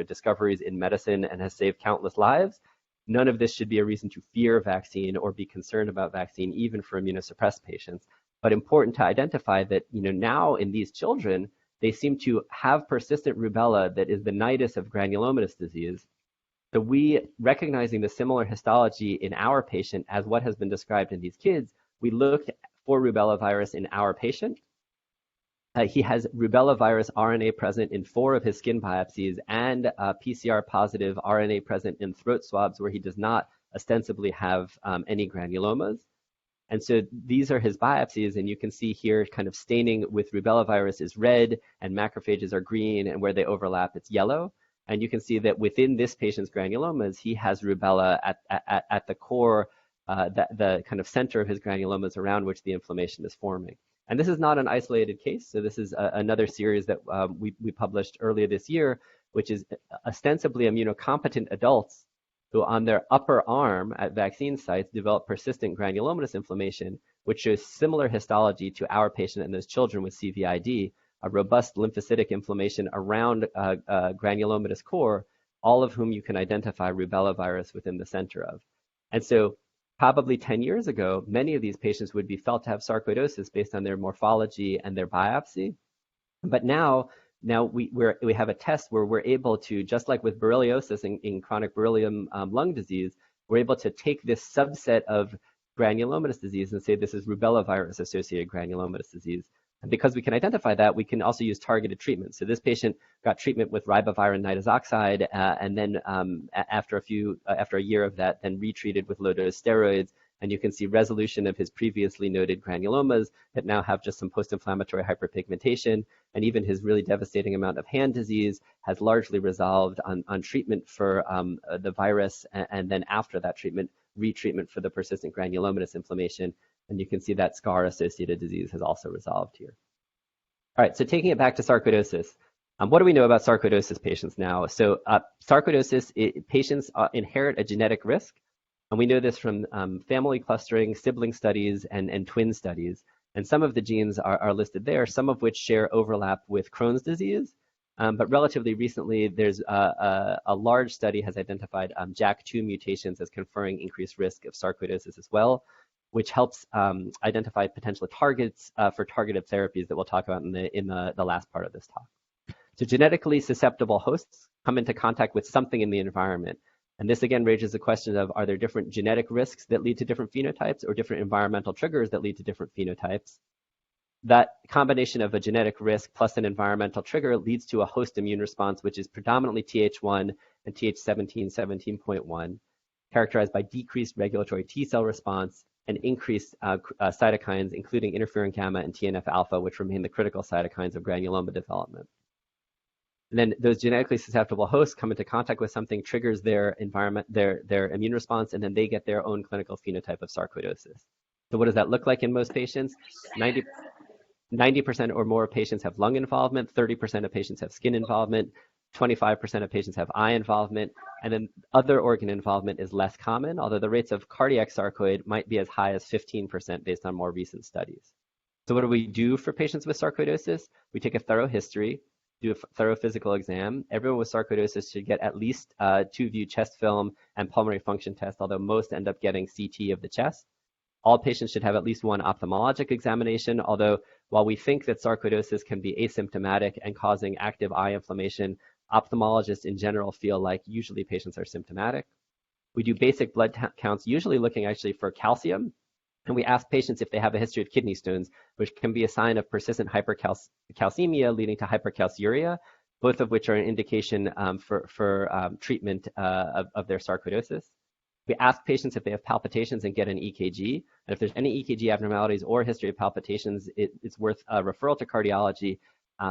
discoveries in medicine and has saved countless lives. None of this should be a reason to fear vaccine or be concerned about vaccine, even for immunosuppressed patients. But important to identify that now in these children, they seem to have persistent rubella that is the nidus of granulomatous disease. So we, recognizing the similar histology in our patient as what has been described in these kids, we looked for rubella virus in our patient. He has rubella virus RNA present in 4 of his skin biopsies and PCR positive RNA present in throat swabs where he does not ostensibly have any granulomas. And so these are his biopsies, and you can see here kind of staining with rubella virus is red and macrophages are green, and where they overlap, it's yellow. And you can see that within this patient's granulomas, he has rubella at the core, the kind of center of his granulomas around which the inflammation is forming. And this is not an isolated case. So this is another series that we published earlier this year, which is ostensibly immunocompetent adults who on their upper arm at vaccine sites develop persistent granulomatous inflammation, which shows similar histology to our patient and those children with CVID, a robust lymphocytic inflammation around granulomatous core, all of whom you can identify rubella virus within the center of. And so probably 10 years ago, many of these patients would be felt to have sarcoidosis based on their morphology and their biopsy. But now we have a test where we're able to, just like with borreliosis in chronic beryllium lung disease, we're able to take this subset of granulomatous disease and say this is rubella virus associated granulomatous disease. And because we can identify that, we can also use targeted treatment. So this patient got treatment with ribavirin nitazoxide, and then after a year of that, then retreated with low-dose steroids. And you can see resolution of his previously noted granulomas that now have just some post-inflammatory hyperpigmentation. And even his really devastating amount of hand disease has largely resolved on treatment for the virus, and then after that treatment, retreatment for the persistent granulomatous inflammation. And you can see that scar-associated disease has also resolved here. All right, so taking it back to sarcoidosis. What do we know about sarcoidosis patients now? So sarcoidosis, patients inherit a genetic risk. And we know this from family clustering, sibling studies, and twin studies. And some of the genes are listed there, some of which share overlap with Crohn's disease. But relatively recently, there's a large study has identified JAK2 mutations as conferring increased risk of sarcoidosis as well, which helps identify potential targets for targeted therapies that we'll talk about in the last part of this talk. So genetically susceptible hosts come into contact with something in the environment. And this again raises the question of, are there different genetic risks that lead to different phenotypes or different environmental triggers that lead to different phenotypes? That combination of a genetic risk plus an environmental trigger leads to a host immune response, which is predominantly Th1 and Th17, 17.1, characterized by decreased regulatory T cell response and increased cytokines, including interferon gamma and TNF alpha, which remain the critical cytokines of granuloma development. And then those genetically susceptible hosts come into contact with something, triggers their environment, their immune response, and then they get their own clinical phenotype of sarcoidosis. So what does that look like in most patients? 90% or more of patients have lung involvement, 30% of patients have skin involvement, 25% of patients have eye involvement, and then other organ involvement is less common, although the rates of cardiac sarcoid might be as high as 15% based on more recent studies. So what do we do for patients with sarcoidosis? We take a thorough history, do a thorough physical exam. Everyone with sarcoidosis should get at least 2-view chest film and pulmonary function test, although most end up getting CT of the chest. All patients should have at least one ophthalmologic examination, although while we think that sarcoidosis can be asymptomatic and causing active eye inflammation, ophthalmologists in general feel like usually patients are symptomatic. We do basic blood counts, usually looking actually for calcium. And we ask patients if they have a history of kidney stones, which can be a sign of persistent hypercalcemia leading to hypercalciuria, both of which are an indication for treatment of their sarcoidosis. We ask patients if they have palpitations and get an EKG. And if there's any EKG abnormalities or history of palpitations, it's worth a referral to cardiology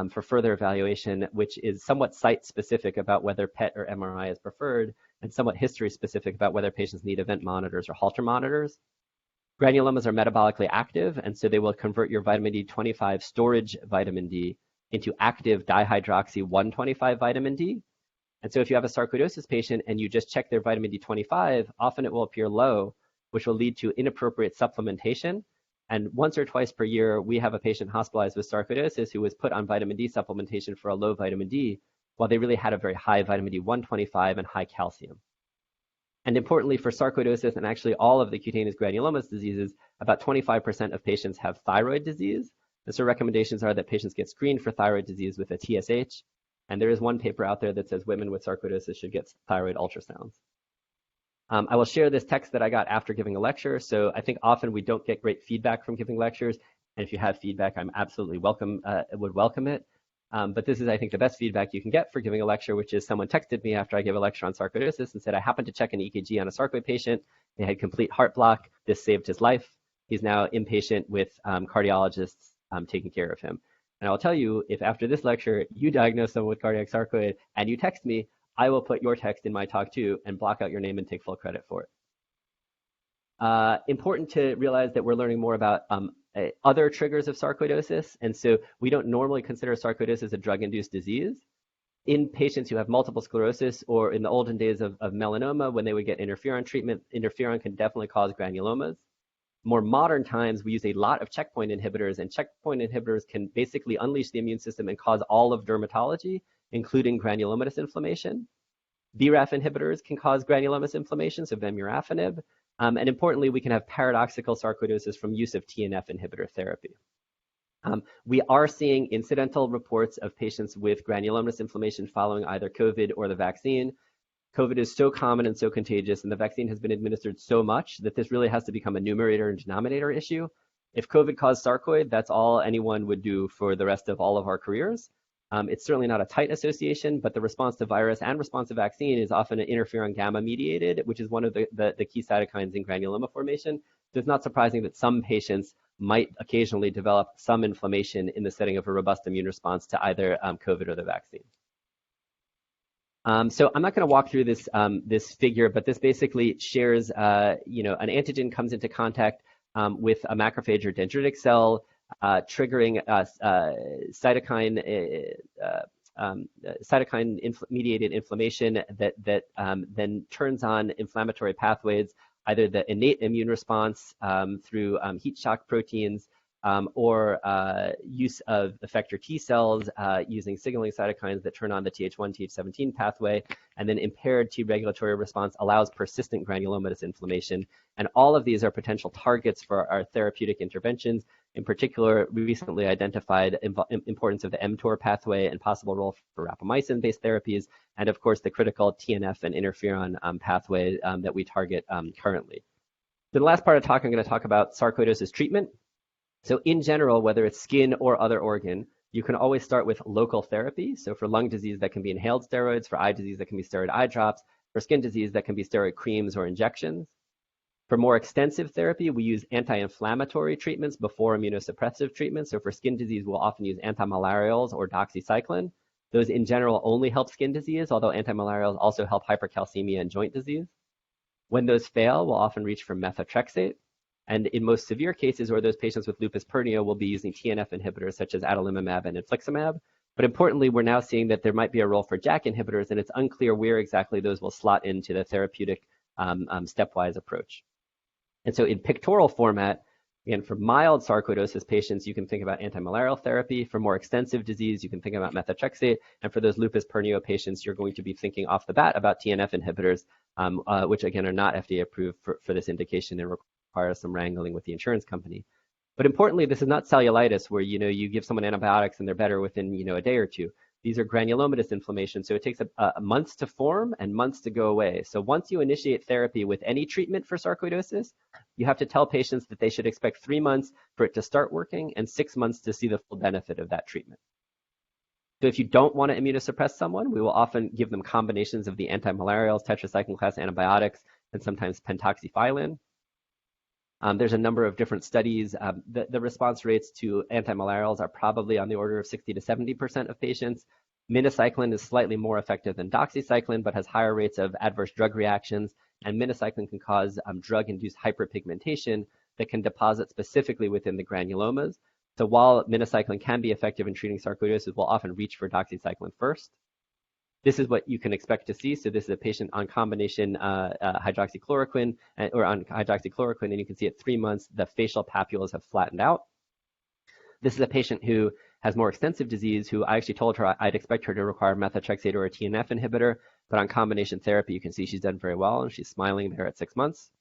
for further evaluation, which is somewhat site-specific about whether PET or MRI is preferred, and somewhat history-specific about whether patients need event monitors or Holter monitors. Granulomas are metabolically active, and so they will convert your vitamin D25 storage vitamin D into active dihydroxy 125 vitamin D. And so if you have a sarcoidosis patient and you just check their vitamin D25, often it will appear low, which will lead to inappropriate supplementation. And once or twice per year, we have a patient hospitalized with sarcoidosis who was put on vitamin D supplementation for a low vitamin D, while they really had a very high vitamin D125 and high calcium. And importantly, for sarcoidosis and actually all of the cutaneous granulomatous diseases, about 25% of patients have thyroid disease. And so recommendations are that patients get screened for thyroid disease with a TSH. And there is one paper out there that says women with sarcoidosis should get thyroid ultrasounds. I will share this text that I got after giving a lecture. So I think often we don't get great feedback from giving lectures. And if you have feedback, I'm absolutely would welcome it. But this is, I think, the best feedback you can get for giving a lecture, which is someone texted me after I gave a lecture on sarcoidosis and said, I happened to check an EKG on a sarcoid patient. They had complete heart block. This saved his life. He's now inpatient with cardiologists taking care of him. And I'll tell you, if after this lecture you diagnose someone with cardiac sarcoid and you text me, I will put your text in my talk too and block out your name and take full credit for it. Important to realize that we're learning more about other triggers of sarcoidosis. And so we don't normally consider sarcoidosis a drug-induced disease. In patients who have multiple sclerosis or in the olden days of melanoma, when they would get interferon treatment, interferon can definitely cause granulomas. More modern times, we use a lot of checkpoint inhibitors, and checkpoint inhibitors can basically unleash the immune system and cause all of dermatology, including granulomatous inflammation. BRAF inhibitors can cause granulomatous inflammation, so vemurafenib. And importantly, we can have paradoxical sarcoidosis from use of TNF inhibitor therapy. We are seeing incidental reports of patients with granulomatous inflammation following either COVID or the vaccine. COVID is so common and so contagious, and the vaccine has been administered so much that this really has to become a numerator and denominator issue. If COVID caused sarcoid, that's all anyone would do for the rest of all of our careers. It's certainly not a tight association, but the response to virus and response to vaccine is often an interferon gamma mediated, which is one of the key cytokines in granuloma formation. So it's not surprising that some patients might occasionally develop some inflammation in the setting of a robust immune response to either COVID or the vaccine. So I'm not going to walk through this figure, but this basically shares, an antigen comes into contact with a macrophage or dendritic cell, triggering cytokine-mediated inflammation that then turns on inflammatory pathways, either the innate immune response through heat shock proteins, or use of effector T cells using signaling cytokines that turn on the Th1, Th17 pathway, and then impaired T regulatory response allows persistent granulomatous inflammation. And all of these are potential targets for our therapeutic interventions. In particular, we recently identified importance of the mTOR pathway and possible role for rapamycin-based therapies, and of course the critical TNF and interferon pathway that we target currently. So the last part of the talk, I'm going to talk about sarcoidosis treatment. So in general, whether it's skin or other organ, you can always start with local therapy. So for lung disease, that can be inhaled steroids. For eye disease, that can be steroid eye drops. For skin disease, that can be steroid creams or injections. For more extensive therapy, we use anti-inflammatory treatments before immunosuppressive treatments. So for skin disease, we'll often use antimalarials or doxycycline. Those in general only help skin disease, although antimalarials also help hypercalcemia and joint disease. When those fail, we'll often reach for methotrexate. And in most severe cases, or those patients with lupus pernio, we'll be using TNF inhibitors such as adalimumab and infliximab. But importantly, we're now seeing that there might be a role for JAK inhibitors, and it's unclear where exactly those will slot into the therapeutic stepwise approach. And so in pictorial format, again, for mild sarcoidosis patients, you can think about antimalarial therapy. For more extensive disease, you can think about methotrexate. And for those lupus pernio patients, you're going to be thinking off the bat about TNF inhibitors, which again are not FDA approved for this indication and require some wrangling with the insurance company. But importantly, this is not cellulitis where, you give someone antibiotics and they're better within, a day or two. These are granulomatous inflammation, so it takes months to form and months to go away. So once you initiate therapy with any treatment for sarcoidosis, you have to tell patients that they should expect 3 months for it to start working and 6 months to see the full benefit of that treatment. So if you don't want to immunosuppress someone, we will often give them combinations of the antimalarials, tetracycline class antibiotics, and sometimes pentoxifylline. There's a number of different studies. The response rates to antimalarials are probably on the order of 60 to 70% of patients. Minocycline is slightly more effective than doxycycline, but has higher rates of adverse drug reactions. And minocycline can cause drug-induced hyperpigmentation that can deposit specifically within the granulomas. So while minocycline can be effective in treating sarcoidosis, we'll often reach for doxycycline first. This is what you can expect to see. So this is a patient on combination hydroxychloroquine, and you can see at 3 months, the facial papules have flattened out. This is a patient who has more extensive disease, who I actually told her I'd expect her to require methotrexate or a TNF inhibitor, but on combination therapy, you can see she's done very well, and she's smiling there at 6 months.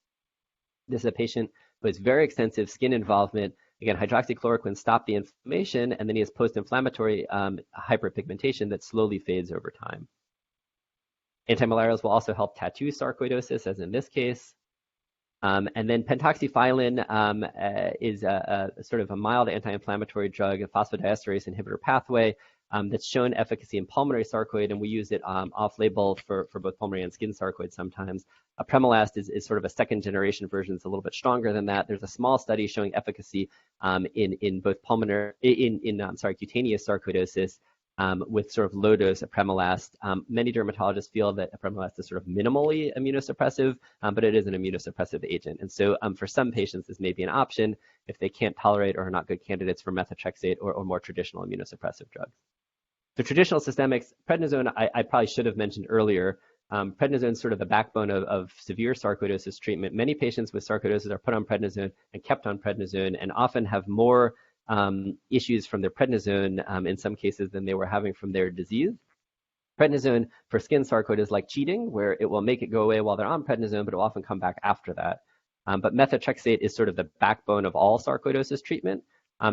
This is a patient who has very extensive skin involvement. Again, hydroxychloroquine stopped the inflammation, and then he has post-inflammatory hyperpigmentation that slowly fades over time. Antimalarials will also help tattoo sarcoidosis, as in this case. And then pentoxifylline is a sort of a mild anti-inflammatory drug, a phosphodiesterase inhibitor pathway that's shown efficacy in pulmonary sarcoid, and we use it off-label for both pulmonary and skin sarcoid sometimes. Apremilast is sort of a second-generation version. It's a little bit stronger than that. There's a small study showing efficacy in both cutaneous sarcoidosis with sort of low-dose apremilast. Many dermatologists feel that apremilast is sort of minimally immunosuppressive, but it is an immunosuppressive agent. And so for some patients, this may be an option if they can't tolerate or are not good candidates for methotrexate or more traditional immunosuppressive drugs. So traditional systemics, prednisone, I probably should have mentioned earlier. Prednisone is sort of the backbone of severe sarcoidosis treatment. Many patients with sarcoidosis are put on prednisone and kept on prednisone and often have more issues from their prednisone in some cases than they were having from their disease. Prednisone for skin sarcoid is like cheating, where it will make it go away while they're on prednisone, but it will often come back after that. But methotrexate is sort of the backbone of all sarcoidosis treatment.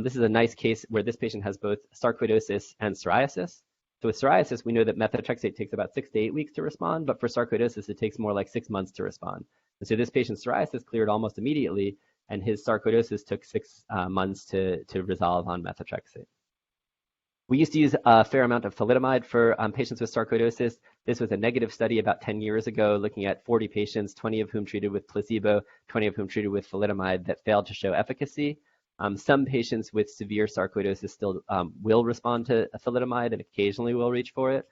This is a nice case where this patient has both sarcoidosis and psoriasis. So with psoriasis, we know that methotrexate takes about 6 to 8 weeks to respond, but for sarcoidosis, it takes more like 6 months to respond. And so this patient's psoriasis cleared almost immediately, and his sarcoidosis took 6 months to resolve on methotrexate. We used to use a fair amount of thalidomide for patients with sarcoidosis. This was a negative study about 10 years ago, looking at 40 patients, 20 of whom treated with placebo, 20 of whom treated with thalidomide, that failed to show efficacy. Some patients with severe sarcoidosis still will respond to thalidomide and occasionally will reach for it.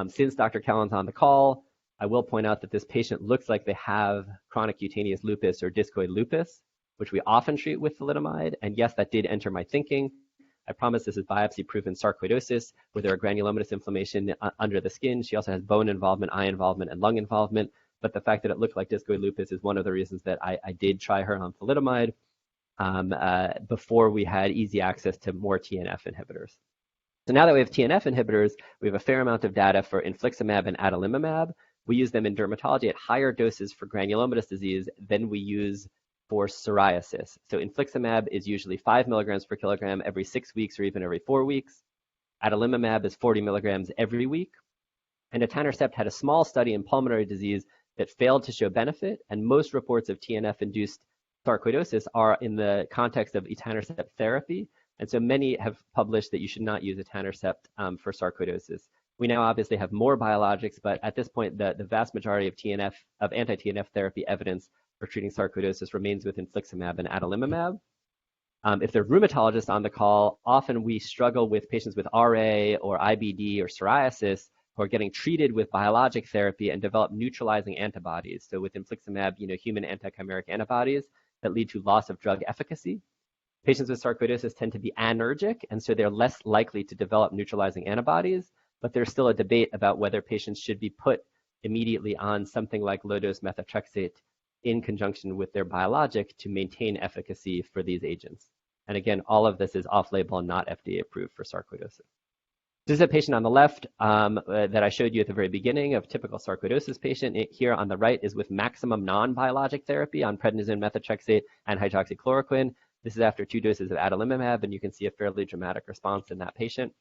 Since Dr. Callan's on the call, I will point out that this patient looks like they have chronic cutaneous lupus or discoid lupus, which we often treat with thalidomide. And yes, that did enter my thinking. I promise this is biopsy-proven sarcoidosis, where there are granulomatous inflammation under the skin. She also has bone involvement, eye involvement, and lung involvement. But the fact that it looked like discoid lupus is one of the reasons that I did try her on thalidomide before we had easy access to more TNF inhibitors. So now that we have TNF inhibitors, we have a fair amount of data for infliximab and adalimumab. We use them in dermatology at higher doses for granulomatous disease than we use for psoriasis. So infliximab is usually 5 milligrams per kilogram every 6 weeks or even every 4 weeks. Adalimumab is 40 milligrams every week. And etanercept had a small study in pulmonary disease that failed to show benefit, and most reports of TNF-induced sarcoidosis are in the context of etanercept therapy. And so many have published that you should not use etanercept for sarcoidosis. We now obviously have more biologics, but at this point, the vast majority of anti-TNF therapy evidence for treating sarcoidosis remains with infliximab and adalimumab. If there are rheumatologists on the call, often we struggle with patients with RA or IBD or psoriasis who are getting treated with biologic therapy and develop neutralizing antibodies. So with infliximab, human anti-chimeric antibodies that lead to loss of drug efficacy. Patients with sarcoidosis tend to be anergic, and so they're less likely to develop neutralizing antibodies, but there's still a debate about whether patients should be put immediately on something like low-dose methotrexate in conjunction with their biologic to maintain efficacy for these agents. And again, all of this is off-label and not FDA approved for sarcoidosis. This is a patient on the left that I showed you at the very beginning of typical sarcoidosis patient. Here on the right is with maximum non-biologic therapy on prednisone, methotrexate, and hydroxychloroquine. This is after 2 doses of adalimumab, and you can see a fairly dramatic response in that patient.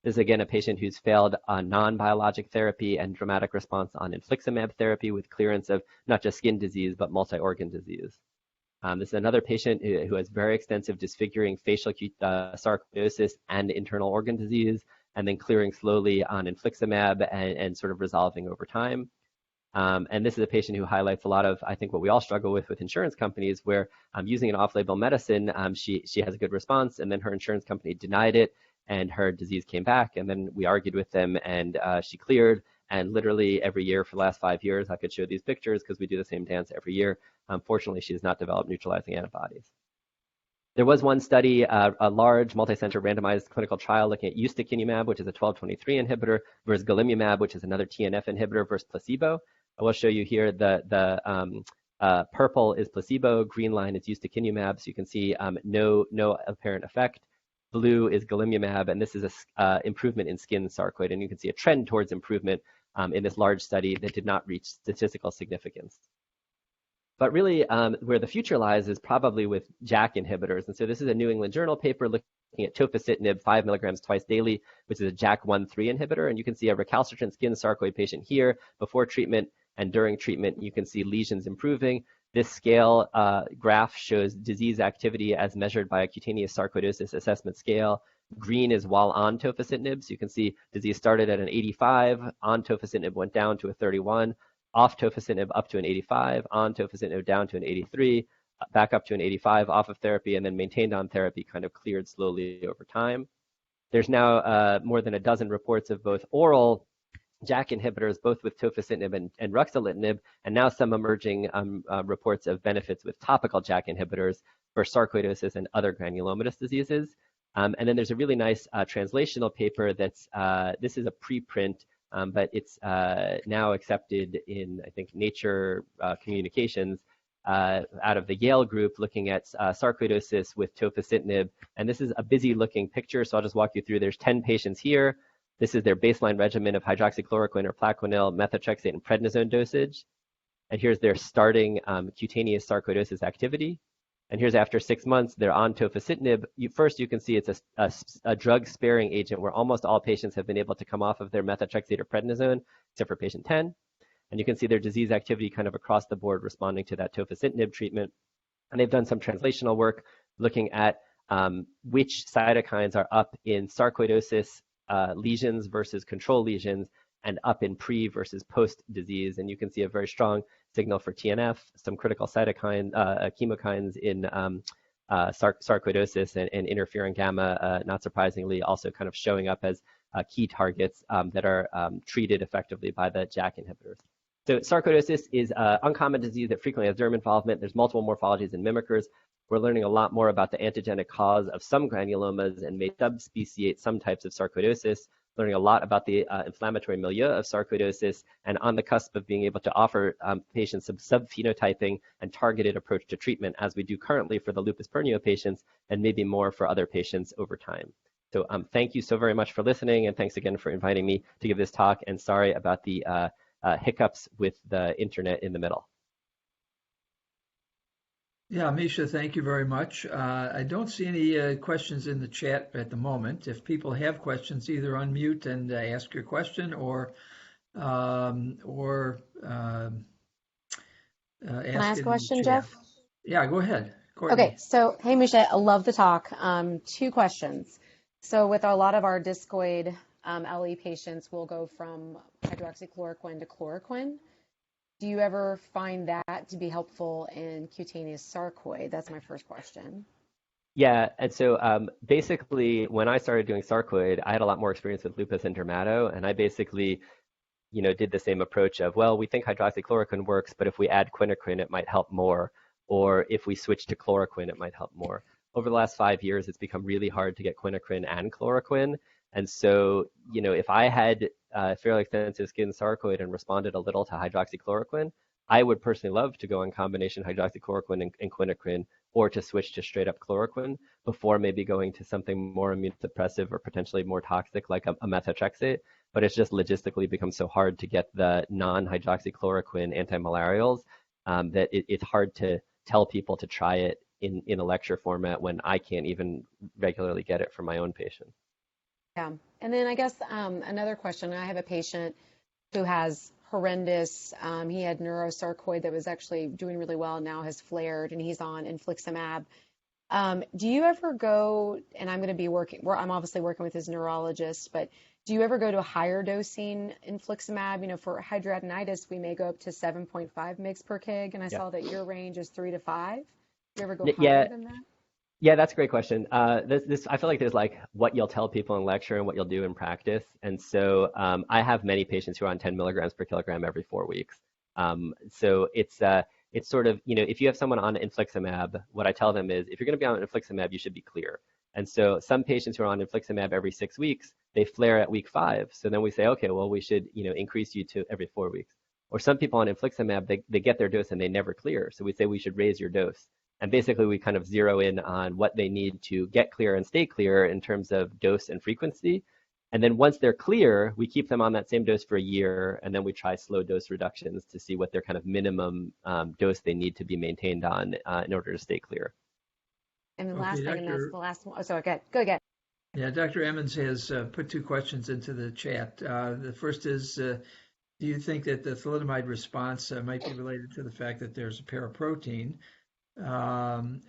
This is again a patient who's failed non-biologic therapy and dramatic response on infliximab therapy with clearance of not just skin disease, but multi-organ disease. This is another patient who has very extensive disfiguring facial sarcoidosis and internal organ disease, and then clearing slowly on infliximab and sort of resolving over time. And this is a patient who highlights a lot of, I think, what we all struggle with insurance companies, where using an off-label medicine, she has a good response, and then her insurance company denied it, and her disease came back, and then we argued with them, and she cleared. And literally every year for the last 5 years, I could show these pictures because we do the same dance every year. Fortunately, she has not developed neutralizing antibodies. There was one study, a large multi-center randomized clinical trial looking at ustekinumab, which is a 1223 inhibitor, versus golimumab, which is another TNF inhibitor, versus placebo. I will show you here the purple is placebo, green line is ustekinumab, so you can see no apparent effect. Blue is golimumab, and this is a improvement in skin sarcoid, and you can see a trend towards improvement in this large study that did not reach statistical significance. But really, where the future lies is probably with JAK inhibitors. And so this is a New England Journal paper looking at topocytonib 5 milligrams twice daily, which is a JAK1/3 inhibitor. And you can see a recalcitrant skin sarcoid patient here before treatment, and during treatment, you can see lesions improving. This scale graph shows disease activity as measured by a cutaneous sarcoidosis assessment scale. Green is while on topocytonib, so you can see disease started at an 85, on topocytonib went down to a 31, off topocytonib up to an 85, on topocytonib down to an 83, back up to an 85, off of therapy, and then maintained on therapy, kind of cleared slowly over time. There's now more than a dozen reports of both oral JAK inhibitors, both with tofacitinib and ruxolitinib, and now some emerging reports of benefits with topical JAK inhibitors for sarcoidosis and other granulomatous diseases. And then there's a really nice translational paper that's, this is a preprint, but it's now accepted in, I think, Nature Communications out of the Yale group looking at sarcoidosis with tofacitinib. And this is a busy looking picture, so I'll just walk you through. There's 10 patients here. This is their baseline regimen of hydroxychloroquine or Plaquenil, methotrexate, and prednisone dosage. And here's their starting cutaneous sarcoidosis activity. And here's after 6 months, they're on tofacitinib. First, you can see it's a drug-sparing agent where almost all patients have been able to come off of their methotrexate or prednisone, except for patient 10. And you can see their disease activity kind of across the board responding to that tofacitinib treatment. And they've done some translational work looking at which cytokines are up in sarcoidosis lesions versus control lesions, and up in pre versus post disease. And you can see a very strong signal for TNF, some critical cytokine chemokines in sarcoidosis, and interferon gamma, not surprisingly, also kind of showing up as key targets that are treated effectively by the JAK inhibitors. So sarcoidosis is an uncommon disease that frequently has derm involvement. There's multiple morphologies and mimickers. We're learning a lot more about the antigenic cause of some granulomas and may subspeciate some types of sarcoidosis, learning a lot about the inflammatory milieu of sarcoidosis, and on the cusp of being able to offer patients some subphenotyping and targeted approach to treatment, as we do currently for the lupus pernio patients, and maybe more for other patients over time. So thank you so very much for listening, and thanks again for inviting me to give this talk, and sorry about the hiccups with the internet in the middle. Yeah, Misha, thank you very much. I don't see any questions in the chat at the moment. If people have questions, either unmute and ask your question, or Can I ask ask it a in question, the chat. Jeff? Yeah, go ahead, Courtney. Okay, so hey, Misha, I love the talk. 2 questions. So with a lot of our discoid LE patients, we'll go from hydroxychloroquine to chloroquine. Do you ever find that to be helpful in cutaneous sarcoid? That's my first question. Yeah, and so basically, when I started doing sarcoid, I had a lot more experience with lupus and dermato, and I basically, did the same approach of, well, we think hydroxychloroquine works, but if we add quinacrine, it might help more, or if we switch to chloroquine, it might help more. Over the last 5 years, it's become really hard to get quinacrine and chloroquine, and so, if I had fairly extensive skin sarcoid and responded a little to hydroxychloroquine, I would personally love to go in combination hydroxychloroquine and quinacrine, or to switch to straight up chloroquine before maybe going to something more immunosuppressive or potentially more toxic like a methotrexate. But it's just logistically become so hard to get the non-hydroxychloroquine antimalarials that it's hard to tell people to try it in a lecture format when I can't even regularly get it for my own patients. Yeah. And then I guess another question. I have a patient who has horrendous, he had neurosarcoid that was actually doing really well, now has flared, and he's on infliximab. Do you ever go, and I'm going to be working, I'm obviously working with his neurologist, but do you ever go to a higher dosing infliximab? You know, for hidradenitis, we may go up to 7.5 mg per kg, and I Yeah. saw that your range is 3 to 5. Do you ever go Yeah, higher than that? yeah, that's a great question. This I feel like there's like what you'll tell people in lecture and what you'll do in practice. And so I have many patients who are on 10 milligrams per kilogram every 4 weeks. So it's sort of, if you have someone on infliximab, what I tell them is if you're going to be on infliximab, you should be clear. And so some patients who are on infliximab every 6 weeks, they flare at week 5. So then we say, okay, well, we should, increase you to every 4 weeks. Or some people on infliximab, they get their dose and they never clear. So we say we should raise your dose. And basically, we kind of zero in on what they need to get clear and stay clear in terms of dose and frequency. And then once they're clear, we keep them on that same dose for a year, and then we try slow dose reductions to see what their kind of minimum dose they need to be maintained on in order to stay clear. And the Okay, last thing, and that's Dr. the last one. Oh, sorry, go again. Yeah, Dr. Emmons has put two questions into the chat. The first is, do you think that the thalidomide response might be related to the fact that there's a paraprotein? And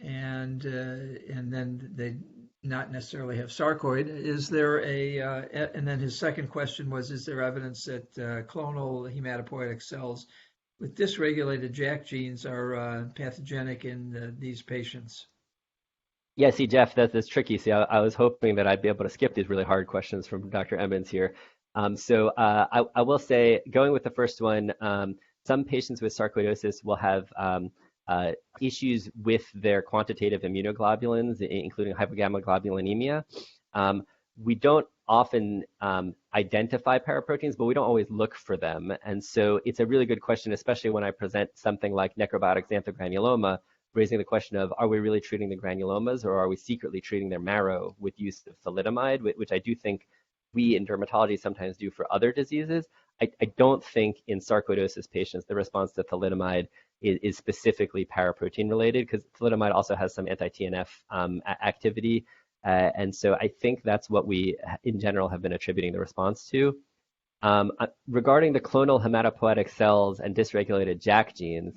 then they not necessarily have sarcoid. Is there and then his second question was, is there evidence that clonal hematopoietic cells with dysregulated JAK genes are pathogenic in these patients? Yeah, see, Jeff, that's tricky. See, I was hoping that I'd be able to skip these really hard questions from Dr. Emmons here. So I will say, going with the first one, some patients with sarcoidosis will have issues with their quantitative immunoglobulins, including hypogammaglobulinemia. We don't often identify paraproteins, but we don't always look for them. And so it's a really good question, especially when I present something like necrobiotic xanthogranuloma, raising the question of, are we really treating the granulomas, or are we secretly treating their marrow with use of thalidomide, which I do think we in dermatology sometimes do for other diseases. I don't think in sarcoidosis patients the response to thalidomide is specifically paraprotein related, because thalidomide also has some anti-TNF activity. And so I think that's what we in general have been attributing the response to. Regarding the clonal hematopoietic cells and dysregulated JAK genes,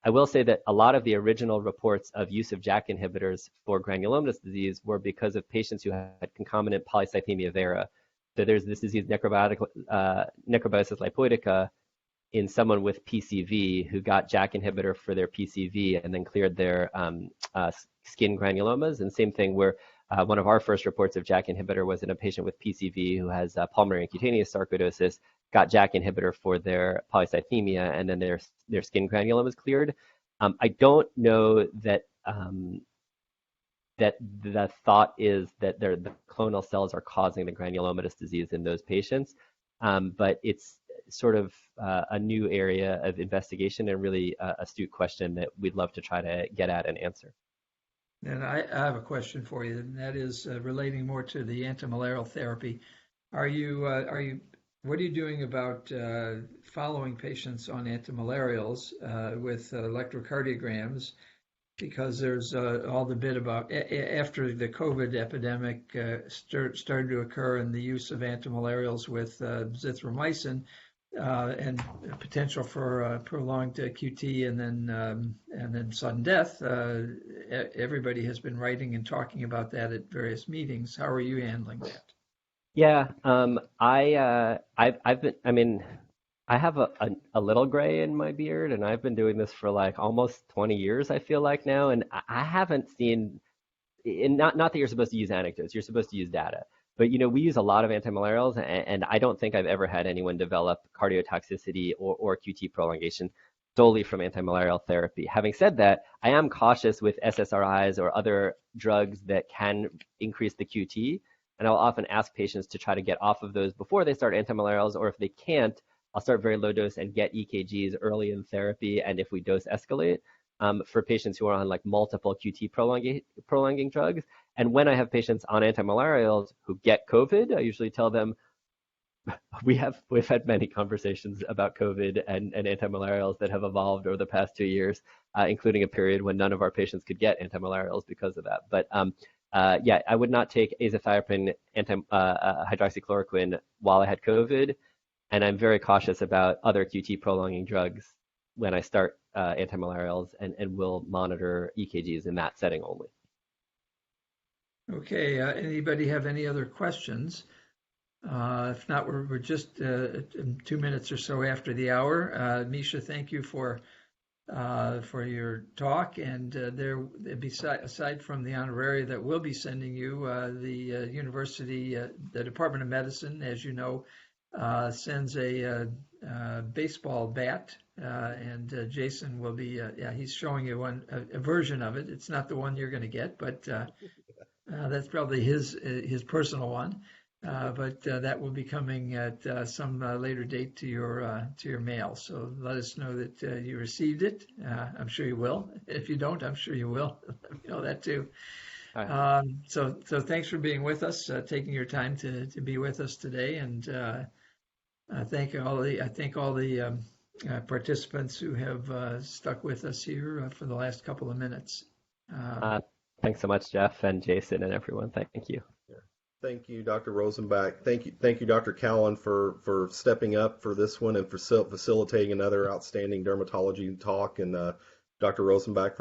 I will say that a lot of the original reports of use of JAK inhibitors for granulomatous disease were because of patients who had concomitant polycythemia vera. So there's this disease, necrobiosis lipoidica, in someone with PCV who got JAK inhibitor for their PCV and then cleared their skin granulomas. And same thing where one of our first reports of JAK inhibitor was in a patient with PCV who has pulmonary and cutaneous sarcoidosis, got JAK inhibitor for their polycythemia, and then their skin granulomas cleared. I don't know that that the thought is that the clonal cells are causing the granulomatous disease in those patients, but it's sort of a new area of investigation and really astute question that we'd love to try to get at and answer. And I have a question for you, and that is relating more to the antimalarial therapy. What are you doing about following patients on antimalarials with electrocardiograms? Because there's all the bit about after the COVID epidemic started to occur, and the use of antimalarials with zithromycin and potential for prolonged QT and then sudden death. Everybody has been writing and talking about that at various meetings. How are you handling that? Yeah, I've been. I mean, I have a little gray in my beard, and I've been doing this for like almost 20 years, I feel like now, and I haven't seen, not that you're supposed to use anecdotes, you're supposed to use data. But we use a lot of antimalarials, and I don't think I've ever had anyone develop cardiotoxicity or QT prolongation solely from antimalarial therapy. Having said that, I am cautious with SSRIs or other drugs that can increase the QT, and I'll often ask patients to try to get off of those before they start antimalarials, or if they can't, I'll start very low dose and get EKGs early in therapy, and if we dose escalate, for patients who are on like multiple QT prolonging drugs. And when I have patients on antimalarials who get COVID, I usually tell them, we've had many conversations about COVID and antimalarials that have evolved over the past 2 years, including a period when none of our patients could get antimalarials because of that. But yeah, I would not take azathioprine hydroxychloroquine while I had COVID, and I'm very cautious about other QT prolonging drugs when I start antimalarials, and will monitor EKGs in that setting only. Okay, anybody have any other questions? If not, we're just 2 minutes or so after the hour. Misha, thank you for your talk. And aside from the honoraria that we'll be sending you, the university, the Department of Medicine, as you know, sends a baseball bat, and Jason will be, yeah, he's showing you a version of it. It's not the one you're going to get, but that's probably his personal one. But that will be coming at some later date to your mail. So let us know that you received it. I'm sure you will. If you don't, I'm sure you will. Let me know that too. All right. So thanks for being with us, taking your time to be with us today, and I thank all the participants who have stuck with us here for the last couple of minutes. Thanks so much, Jeff and Jason and everyone. Thank you. Thank you, Dr. Rosenbach. Thank you, Dr. Callan, for stepping up for this one and for facilitating another outstanding dermatology talk, and Dr. Rosenbach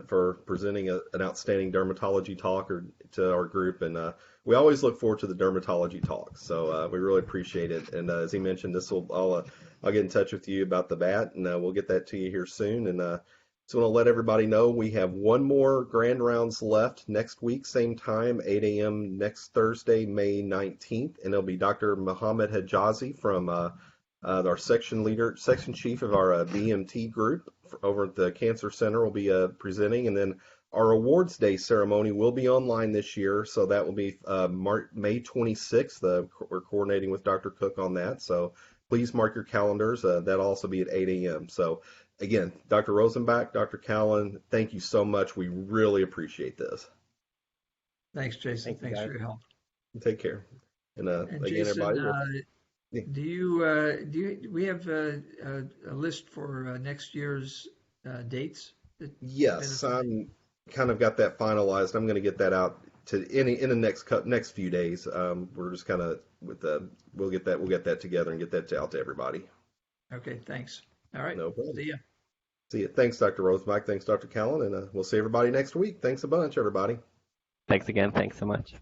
for presenting an outstanding dermatology talk to our group. And we always look forward to the dermatology talks, so we really appreciate it. And as he mentioned, I'll get in touch with you about the bat, and we'll get that to you here soon. And so I want to let everybody know we have one more grand rounds left next week, same time, 8 a.m. next Thursday, May 19th. And it'll be Dr. Mohammed Hijazi from our section chief of our BMT group over at the Cancer Center will be presenting. And then our awards day ceremony will be online this year. So that will be May 26th. We're coordinating with Dr. Cook on that. So please mark your calendars. That'll also be at 8 a.m. So again, Dr. Rosenbach, Dr. Callan, thank you so much. We really appreciate this. Thanks, Jason. Thanks for your help. Take care. And again, Jason, everybody. we have a list for next year's dates? Yes, I'm kind of got that finalized. I'm going to get that out in the next few days. We're just kind of we'll get that together and get that out to everybody. Okay, thanks. All right. No problem. See ya. See you. Thanks, Dr. Rosenbach. Thanks, Dr. Callan. And we'll see everybody next week. Thanks a bunch, everybody. Thanks again. Thanks so much.